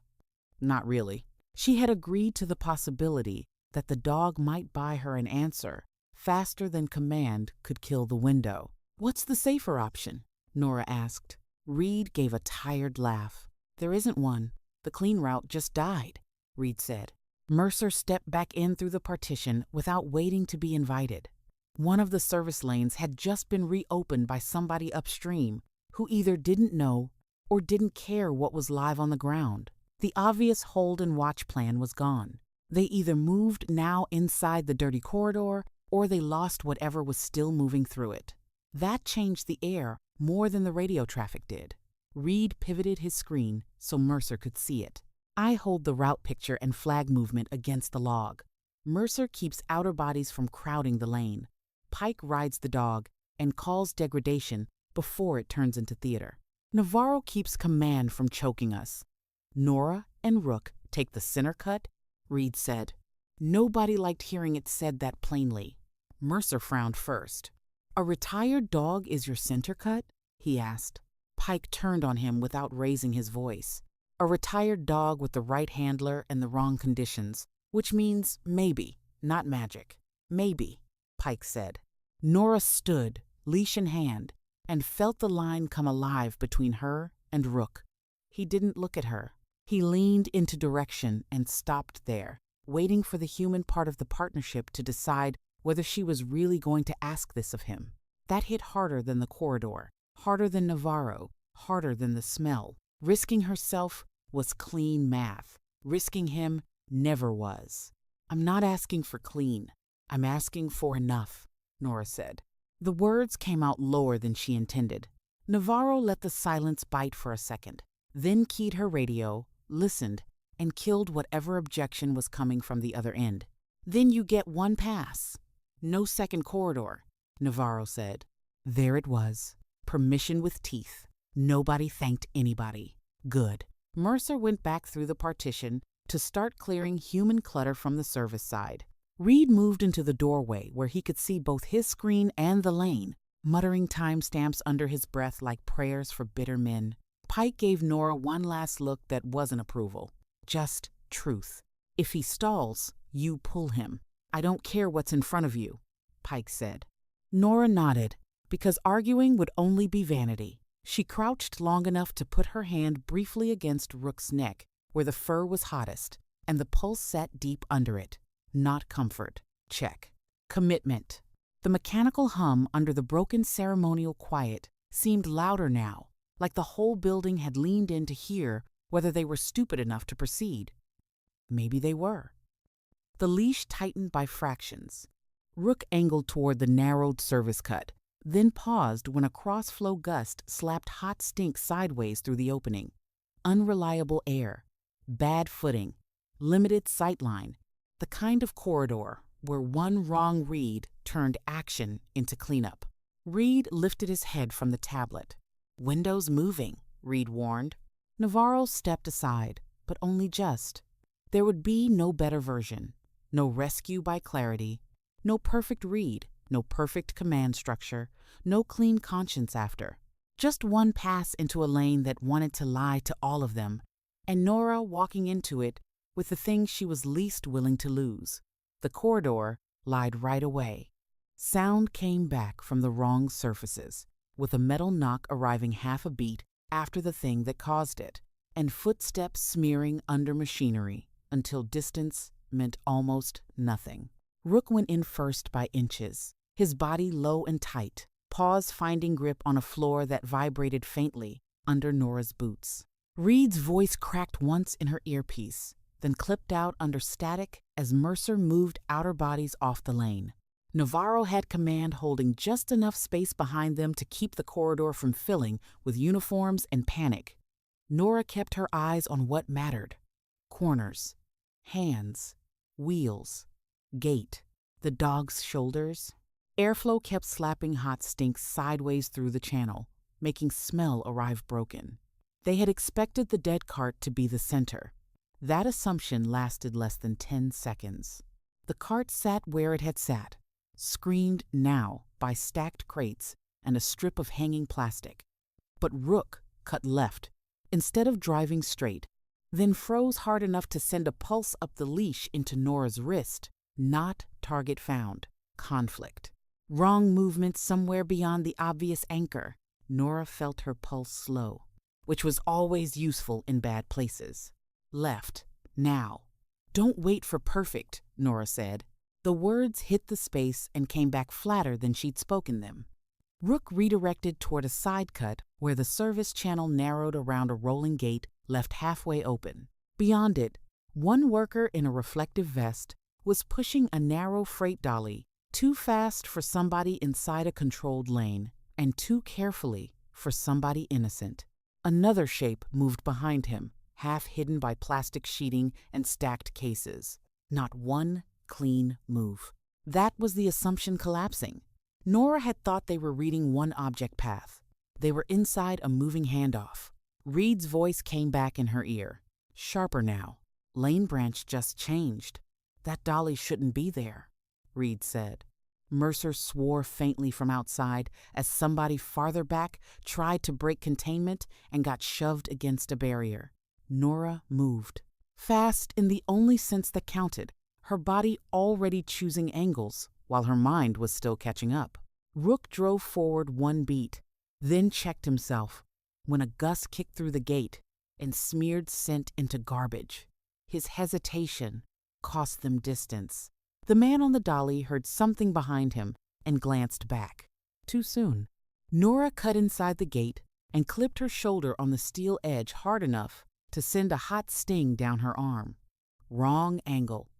Not really. She had agreed to the possibility that the dog might buy her an answer faster than command could kill the window. What's the safer option? Nora asked. Reed gave a tired laugh. There isn't one. The clean route just died, Reed said. Mercer stepped back in through the partition without waiting to be invited. One of the service lanes had just been reopened by somebody upstream who either didn't know or didn't care what was live on the ground. The obvious hold and watch plan was gone. They either moved now inside the dirty corridor or they lost whatever was still moving through it. That changed the air more than the radio traffic did. Reed pivoted his screen so Mercer could see it. I hold the route picture and flag movement against the log. Mercer keeps outer bodies from crowding the lane. Pike rides the dog and calls degradation before it turns into theater. Navarro keeps command from choking us. Nora and Rook take the center cut, Reed said. Nobody liked hearing it said that plainly. Mercer frowned first. A retired dog is your center cut? He asked. Pike turned on him without raising his voice. A retired dog with the right handler and the wrong conditions, which means maybe, not magic. Maybe, Pike said. Nora stood, leash in hand, and felt the line come alive between her and Rook. He didn't look at her. He leaned into direction and stopped there, waiting for the human part of the partnership to decide whether she was really going to ask this of him. That hit harder than the corridor, harder than Navarro, harder than the smell. Risking herself was clean math. Risking him never was. I'm not asking for clean. I'm asking for enough, Nora said. The words came out lower than she intended. Navarro let the silence bite for a second, then keyed her radio, listened, and killed whatever objection was coming from the other end. Then you get one pass. No second corridor, Navarro said. There it was. Permission with teeth. Nobody thanked anybody. Good. Mercer went back through the partition to start clearing human clutter from the service side. Reed moved into the doorway where he could see both his screen and the lane, muttering timestamps under his breath like prayers for bitter men. Pike gave Nora one last look that wasn't approval. Just truth. If he stalls, you pull him. I don't care what's in front of you, Pike said. Nora nodded, because arguing would only be vanity. She crouched long enough to put her hand briefly against Rook's neck, where the fur was hottest, and the pulse sat deep under it. Not comfort. Check. Commitment. The mechanical hum under the broken ceremonial quiet seemed louder now, like the whole building had leaned in to hear whether they were stupid enough to proceed. Maybe they were. The leash tightened by fractions. Rook angled toward the narrowed service cut, then paused when a cross-flow gust slapped hot stink sideways through the opening. Unreliable air, bad footing, limited sightline, the kind of corridor where one wrong read turned action into cleanup. Reed lifted his head from the tablet. "Windows moving," Reed warned. Navarro stepped aside, but only just. There would be no better version, no rescue by clarity, no perfect read, no perfect command structure, no clean conscience after. Just one pass into a lane that wanted to lie to all of them, and Nora walking into it with the thing she was least willing to lose. The corridor lied right away. Sound came back from the wrong surfaces, with a metal knock arriving half a beat after the thing that caused it, and footsteps smearing under machinery until distance meant almost nothing. Rook went in first by inches, his body low and tight, paws finding grip on a floor that vibrated faintly under Nora's boots. Reed's voice cracked once in her earpiece, then clipped out under static as Mercer moved outer bodies off the lane. Navarro had command, holding just enough space behind them to keep the corridor from filling with uniforms and panic. Nora kept her eyes on what mattered: corners, hands, wheels, gate, the dog's shoulders. Airflow kept slapping hot stinks sideways through the channel, making smell arrive broken. They had expected the dead cart to be the center. That assumption lasted less than 10 seconds. The cart sat where it had sat, screened now by stacked crates and a strip of hanging plastic. But Rook cut left instead of driving straight, then froze hard enough to send a pulse up the leash into Nora's wrist. Not target found. Conflict. Wrong movement somewhere beyond the obvious anchor. Nora felt her pulse slow, which was always useful in bad places. Left. Now. "Don't wait for perfect," Nora said. The words hit the space and came back flatter than she'd spoken them. Rook redirected toward a side cut where the service channel narrowed around a rolling gate left halfway open. Beyond it, one worker in a reflective vest was pushing a narrow freight dolly, too fast for somebody inside a controlled lane, and too carefully for somebody innocent. Another shape moved behind him, half hidden by plastic sheeting and stacked cases. Not one clean move. That was the assumption collapsing. Nora had thought they were reading one object path. They were inside a moving handoff. Reed's voice came back in her ear, sharper now. "Lane branch just changed. That dolly shouldn't be there," Reed said. Mercer swore faintly from outside as somebody farther back tried to break containment and got shoved against a barrier. Nora moved. Fast in the only sense that counted, her body already choosing angles while her mind was still catching up. Rook drove forward one beat, then checked himself when a gust kicked through the gate and smeared scent into garbage. His hesitation cost them distance. The man on the dolly heard something behind him and glanced back. Too soon. Nora cut inside the gate and clipped her shoulder on the steel edge hard enough to send a hot sting down her arm. Wrong angle.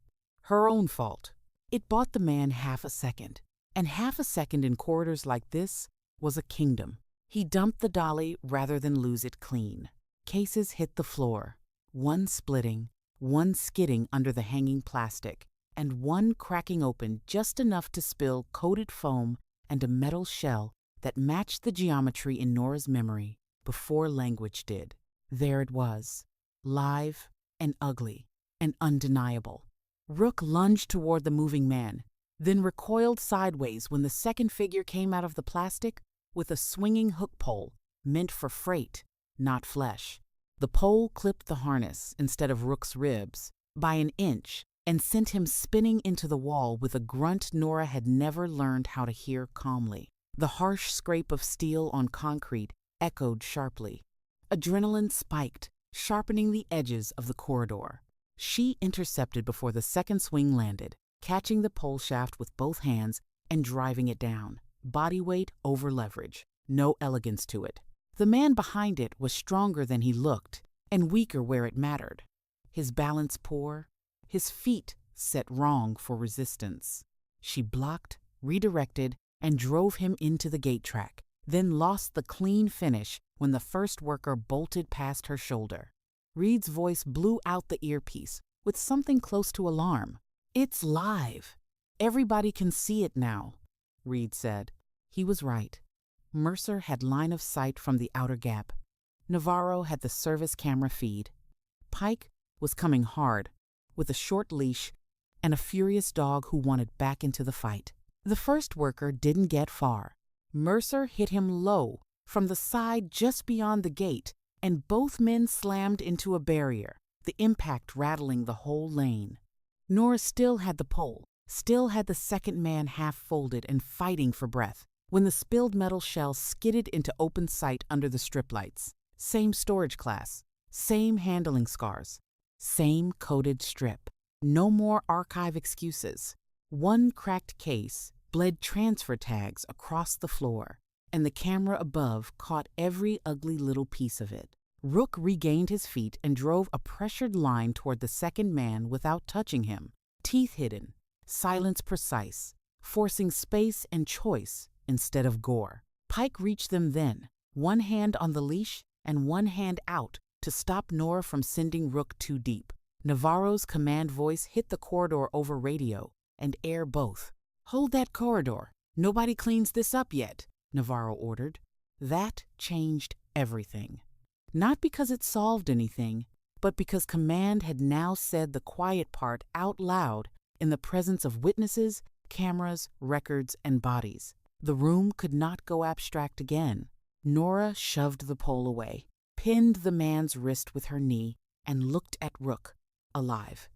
Her own fault. It bought the man half a second, and half a second in corridors like this was a kingdom. He dumped the dolly rather than lose it clean. Cases hit the floor, one splitting, one skidding under the hanging plastic, and one cracking open just enough to spill coated foam and a metal shell that matched the geometry in Nora's memory before language did. There it was, live and ugly and undeniable. Rook lunged toward the moving man, then recoiled sideways when the second figure came out of the plastic with a swinging hook pole meant for freight, not flesh. The pole clipped the harness instead of Rook's ribs by an inch and sent him spinning into the wall with a grunt Nora had never learned how to hear calmly. The harsh scrape of steel on concrete echoed sharply. Adrenaline spiked, sharpening the edges of the corridor. She intercepted before the second swing landed, catching the pole shaft with both hands and driving it down. Body weight over leverage. No elegance to it. The man behind it was stronger than he looked and weaker where it mattered. His balance poor, his feet set wrong for resistance. She blocked, redirected, and drove him into the gate track, then lost the clean finish when the first worker bolted past her shoulder. Reed's voice blew out the earpiece with something close to alarm. "It's live. Everybody can see it now," Reed said. He was right. Mercer had line of sight from the outer gap. Navarro had the service camera feed. Pike was coming hard, with a short leash and a furious dog who wanted back into the fight. The first worker didn't get far. Mercer hit him low from the side just beyond the gate, and both men slammed into a barrier, the impact rattling the whole lane. Nora still had the pole, still had the second man half folded and fighting for breath, when the spilled metal shell skidded into open sight under the strip lights. Same storage class, same handling scars, same coated strip. No more archive excuses. One cracked case bled transfer tags across the floor, and the camera above caught every ugly little piece of it. Rook regained his feet and drove a pressured line toward the second man without touching him, teeth hidden, silence precise, forcing space and choice instead of gore. Pike reached them then, one hand on the leash and one hand out to stop Nora from sending Rook too deep. Navarro's command voice hit the corridor over radio and air both. "Hold that corridor. Nobody cleans this up yet," Navarro ordered. That changed everything. Not because it solved anything, but because command had now said the quiet part out loud in the presence of witnesses, cameras, records, and bodies. The room could not go abstract again. Nora shoved the pole away, pinned the man's wrist with her knee, and looked at Rook, alive,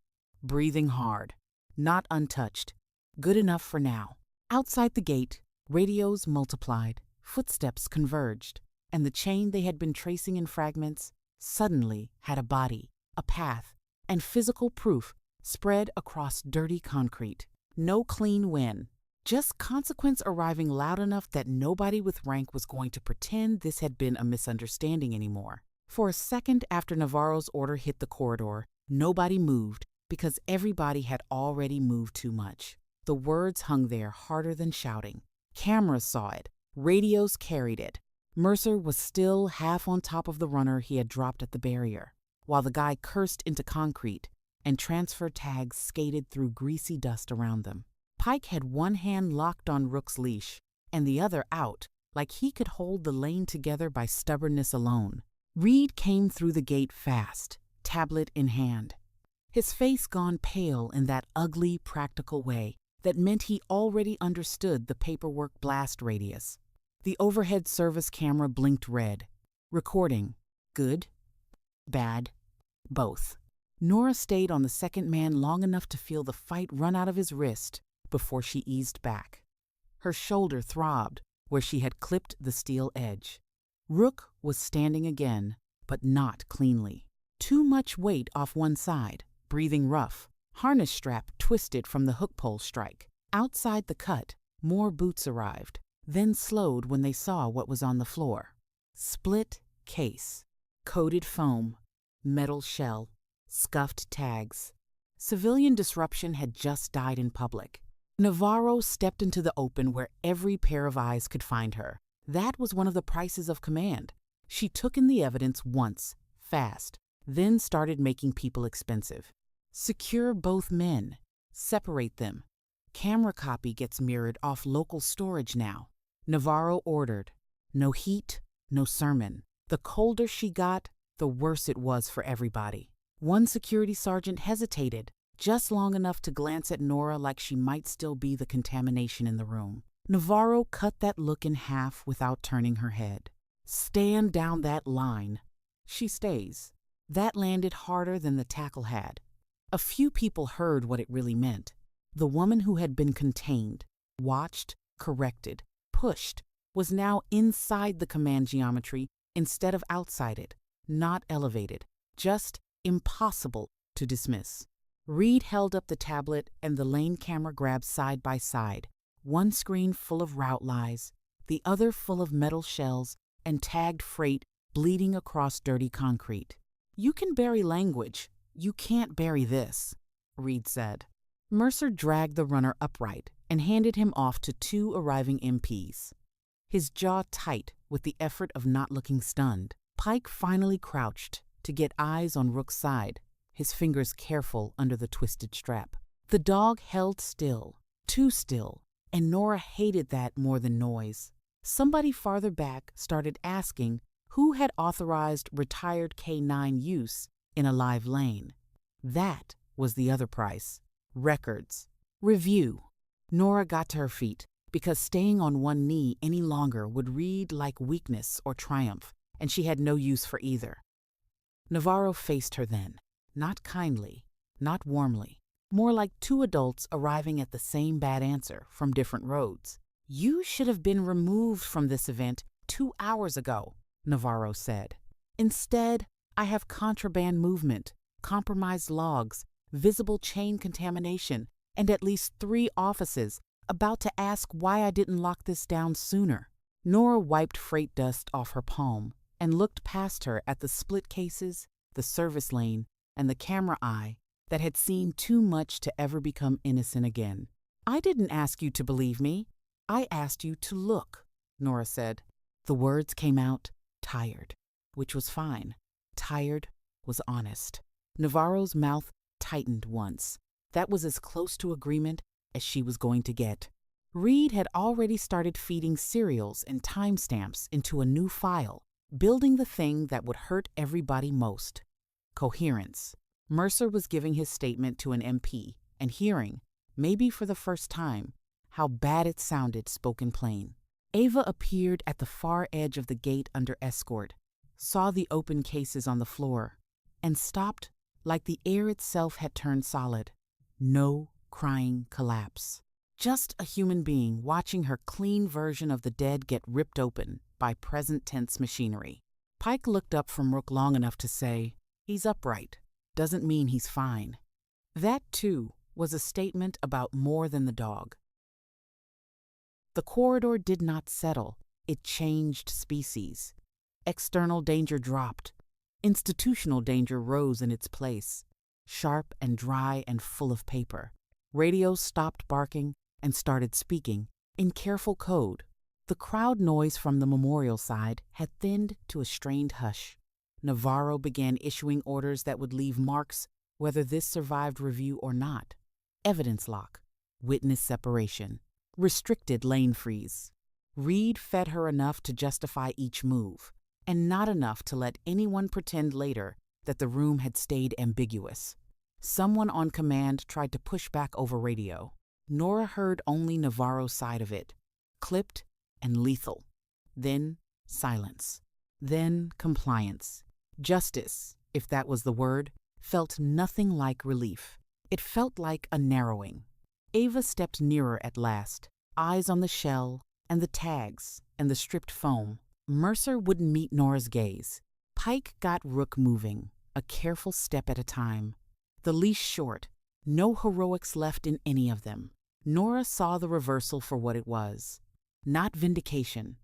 breathing hard, not untouched, good enough for now. Outside the gate, radios multiplied, footsteps converged, and the chain they had been tracing in fragments suddenly had a body, a path, and physical proof spread across dirty concrete. No clean win, just consequence arriving loud enough that nobody with rank was going to pretend this had been a misunderstanding anymore. For a second after Navarro's order hit the corridor, nobody moved because everybody had already moved too much. The words hung there harder than shouting. Cameras saw it. Radios carried it. Mercer was still half on top of the runner he had dropped at the barrier, while the guy cursed into concrete and transfer tags skated through greasy dust around them. Pike had one hand locked on Rook's leash and the other out, like he could hold the lane together by stubbornness alone. Reed came through the gate fast, tablet in hand. His face gone pale in that ugly, practical way that meant he already understood the paperwork blast radius. The overhead service camera blinked red. Recording. Good. Bad. Both. Nora stayed on the second man long enough to feel the fight run out of his wrist before she eased back. Her shoulder throbbed where she had clipped the steel edge. Rook was standing again, but not cleanly. Too much weight off one side, breathing rough. Harness strap twisted from the hook pole strike. Outside the cut, more boots arrived, then slowed when they saw what was on the floor. Split case, coated foam, metal shell, scuffed tags. Civilian disruption had just died in public. Navarro stepped into the open where every pair of eyes could find her. That was one of the prices of command. She took in the evidence once, fast, then started making people expensive. Secure both men. Separate them. Camera copy gets mirrored off local storage now. Navarro ordered. No heat, no sermon. The colder she got, the worse it was for everybody. One security sergeant hesitated, just long enough to glance at Nora like she might still be the contamination in the room. Navarro cut that look in half without turning her head. Stand down that line. She stays. That landed harder than the tackle had. A few people heard what it really meant. The woman who had been contained, watched, corrected, pushed, was now inside the command geometry instead of outside it, not elevated, just impossible to dismiss. Reed held up the tablet and the lane camera grabbed side by side, one screen full of route lies, the other full of metal shells and tagged freight bleeding across dirty concrete. "You can bury language. You can't bury this," Reed said. Mercer dragged the runner upright, and handed him off to 2 arriving MPs. His jaw tight with the effort of not looking stunned, Pike finally crouched to get eyes on Rook's side, his fingers careful under the twisted strap. The dog held still, too still, and Nora hated that more than noise. Somebody farther back started asking who had authorized retired K9 use in a live lane. That was the other price. Records. Review. Nora got to her feet because staying on one knee any longer would read like weakness or triumph, and she had no use for either. Navarro faced her then, not kindly, not warmly, more like 2 adults arriving at the same bad answer from different roads. "You should have been removed from this event 2 hours ago," Navarro said. "Instead, I have contraband movement, compromised logs, visible chain contamination, and at least 3 offices about to ask why I didn't lock this down sooner." Nora wiped freight dust off her palm and looked past her at the split cases, the service lane, and the camera eye that had seen too much to ever become innocent again. "I didn't ask you to believe me. I asked you to look," Nora said. The words came out tired, which was fine. Tired was honest. Navarro's mouth tightened once. That was as close to agreement as she was going to get. Reed had already started feeding serials and timestamps into a new file, building the thing that would hurt everybody most: coherence. Mercer was giving his statement to an MP and hearing, maybe for the first time, how bad it sounded spoken plain. Ava appeared at the far edge of the gate under escort, saw the open cases on the floor, and stopped like the air itself had turned solid. No crying collapse. Just a human being watching her clean version of the dead get ripped open by present tense machinery. Pike looked up from Rook long enough to say, "He's upright. Doesn't mean he's fine." That, too, was a statement about more than the dog. The corridor did not settle. It changed species. External danger dropped. Institutional danger rose in its place, sharp and dry and full of paper. Radios stopped barking and started speaking in careful code. The crowd noise from the memorial side had thinned to a strained hush. Navarro began issuing orders that would leave marks whether this survived review or not. Evidence lock, witness separation, restricted lane freeze. Reed fed her enough to justify each move, and not enough to let anyone pretend later that the room had stayed ambiguous. Someone on command tried to push back over radio. Nora heard only Navarro's side of it, clipped and lethal. Then silence. Then compliance. Justice, if that was the word, felt nothing like relief. It felt like a narrowing. Ava stepped nearer at last, eyes on the shell and the tags and the stripped foam. Mercer wouldn't meet Nora's gaze. Pike got Rook moving, a careful step at a time. The leash short, no heroics left in any of them. Nora saw the reversal for what it was. Not vindication,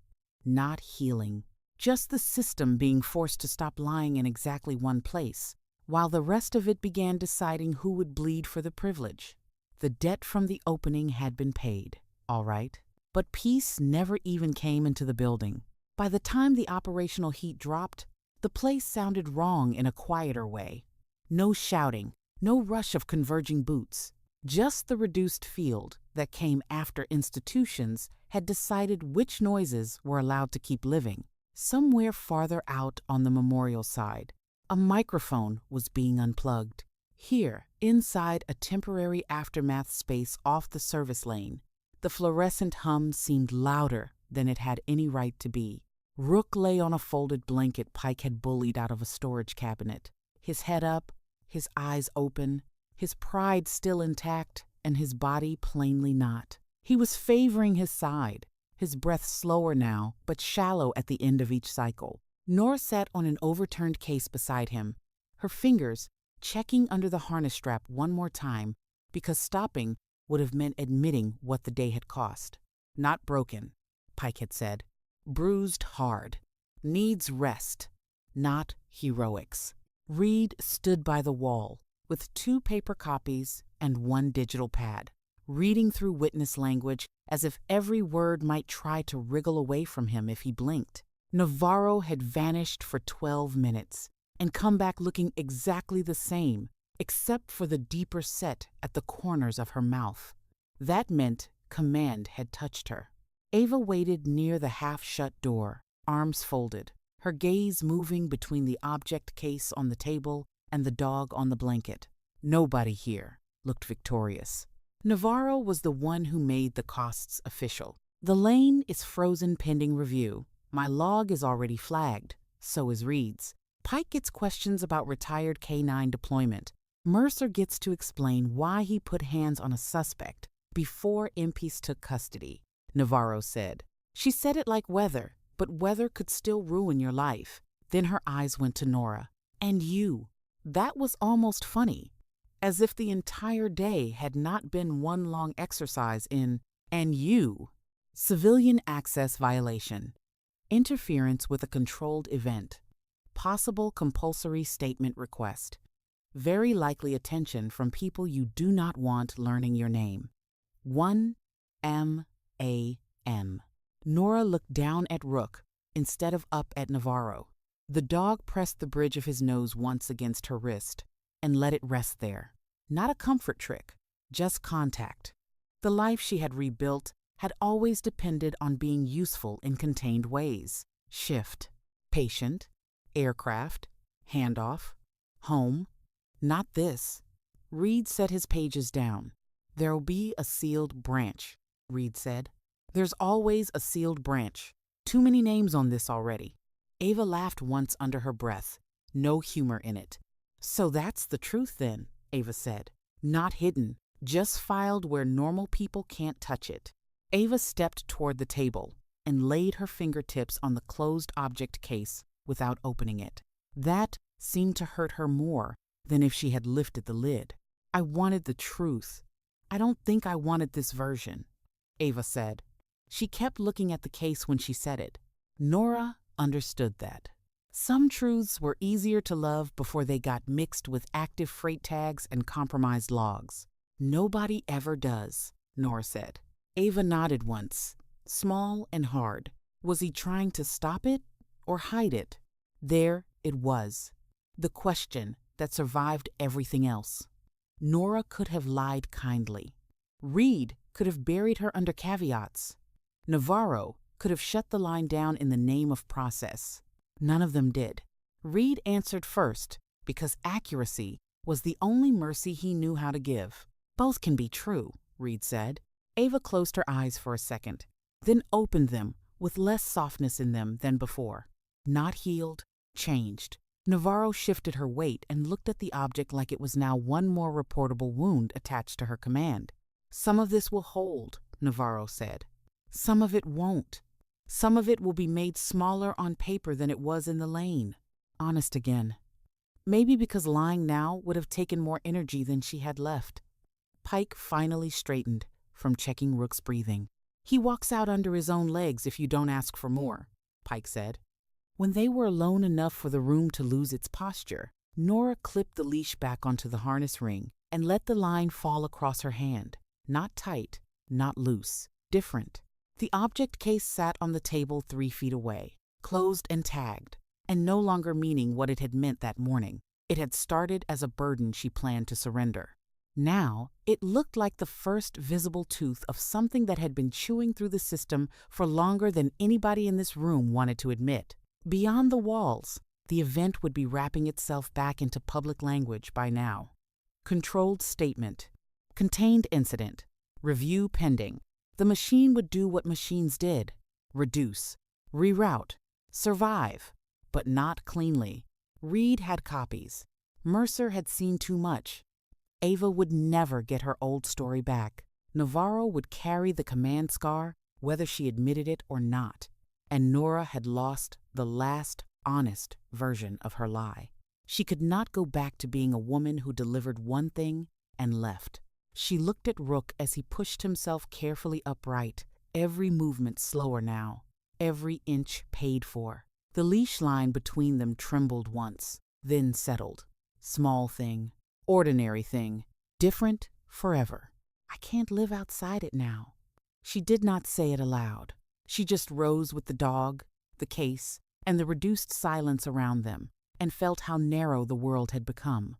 not healing, just the system being forced to stop lying in exactly one place, while the rest of it began deciding who would bleed for the privilege. The debt from the opening had been paid, all right, but peace never even came into the building. By the time the operational heat dropped, the place sounded wrong in a quieter way. No shouting, no rush of converging boots, just the reduced field that came after institutions had decided which noises were allowed to keep living. Somewhere farther out on the memorial side, a microphone was being unplugged. Here, inside a temporary aftermath space off the service lane, the fluorescent hum seemed louder than it had any right to be. Rook lay on a folded blanket Pike had bullied out of a storage cabinet, his head up, his eyes open, his pride still intact, and his body plainly not. He was favoring his side, his breath slower now, but shallow at the end of each cycle. Nora sat on an overturned case beside him, her fingers checking under the harness strap one more time, because stopping would have meant admitting what the day had cost. Not broken, Pike had said. Bruised hard. Needs rest, not heroics. Reed stood by the wall with 2 paper copies and 1 digital pad. reading through witness language as if every word might try to wriggle away from him if he blinked. Navarro had vanished for 12 minutes and come back looking exactly the same, except for the deeper set at the corners of her mouth. That meant command had touched her. Ava waited near the half-shut door, arms folded, her gaze moving between the object case on the table and the dog on the blanket. Nobody here looked victorious. Navarro was the one who made the costs official. The lane is frozen pending review. My log is already flagged. So is Reed's. Pike gets questions about retired K-9 deployment. Mercer gets to explain why he put hands on a suspect before MPs took custody, Navarro said. She said it like weather, but weather could still ruin your life. Then her eyes went to Nora. And you. That was almost funny, as if the entire day had not been one long exercise in, and you. Civilian access violation. Interference with a controlled event. Possible compulsory statement request. Very likely attention from people you do not want learning your name. 1 M.A.M. Nora looked down at Rook instead of up at Navarro. The dog pressed the bridge of his nose once against her wrist and let it rest there. Not a comfort trick, just contact. The life she had rebuilt had always depended on being useful in contained ways. Shift, patient, aircraft, handoff, home. Not this. Reed set his pages down. There'll be a sealed branch, Reed said. There's always a sealed branch. Too many names on this already. Ava laughed once under her breath. No humor in it. So that's the truth then, Ava said. Not hidden, just filed where normal people can't touch it. Ava stepped toward the table and laid her fingertips on the closed object case without opening it. That seemed to hurt her more than if she had lifted the lid. I wanted the truth. I don't think I wanted this version, Ava said. She kept looking at the case when she said it. Nora understood that. Some truths were easier to love before they got mixed with active freight tags and compromised logs. Nobody ever does, Nora said. Ava nodded once, small and hard. Was he trying to stop it or hide it? There it was, the question that survived everything else. Nora could have lied kindly. Reed could have buried her under caveats. Navarro could have shut the line down in the name of process. None of them did. Reed answered first because accuracy was the only mercy he knew how to give. Both can be true, Reed said. Ava closed her eyes for a second, then opened them with less softness in them than before. Not healed, changed. Navarro shifted her weight and looked at the object like it was now one more reportable wound attached to her command. Some of this will hold, Navarro said. Some of it won't. Some of it will be made smaller on paper than it was in the lane. Honest again. Maybe because lying now would have taken more energy than she had left. Pike finally straightened from checking Rook's breathing. He walks out under his own legs if you don't ask for more, Pike said. When they were alone enough for the room to lose its posture, Nora clipped the leash back onto the harness ring and let the line fall across her hand. Not tight, not loose, different. The object case sat on the table 3 feet away, closed and tagged, and no longer meaning what it had meant that morning. It had started as a burden she planned to surrender. Now, it looked like the first visible tooth of something that had been chewing through the system for longer than anybody in this room wanted to admit. Beyond the walls, the event would be wrapping itself back into public language by now. Controlled statement. Contained incident. Review pending. The machine would do what machines did. Reduce. Reroute. Survive. But not cleanly. Reed had copies. Mercer had seen too much. Ava would never get her old story back. Navarro would carry the command scar, whether she admitted it or not. And Nora had lost the last honest version of her lie. She could not go back to being a woman who delivered one thing and left. She looked at Rook as he pushed himself carefully upright, every movement slower now, every inch paid for. The leash line between them trembled once, then settled. Small thing, ordinary thing, different forever. I can't live outside it now. She did not say it aloud. She just rose with the dog, the case, and the reduced silence around them, and felt how narrow the world had become.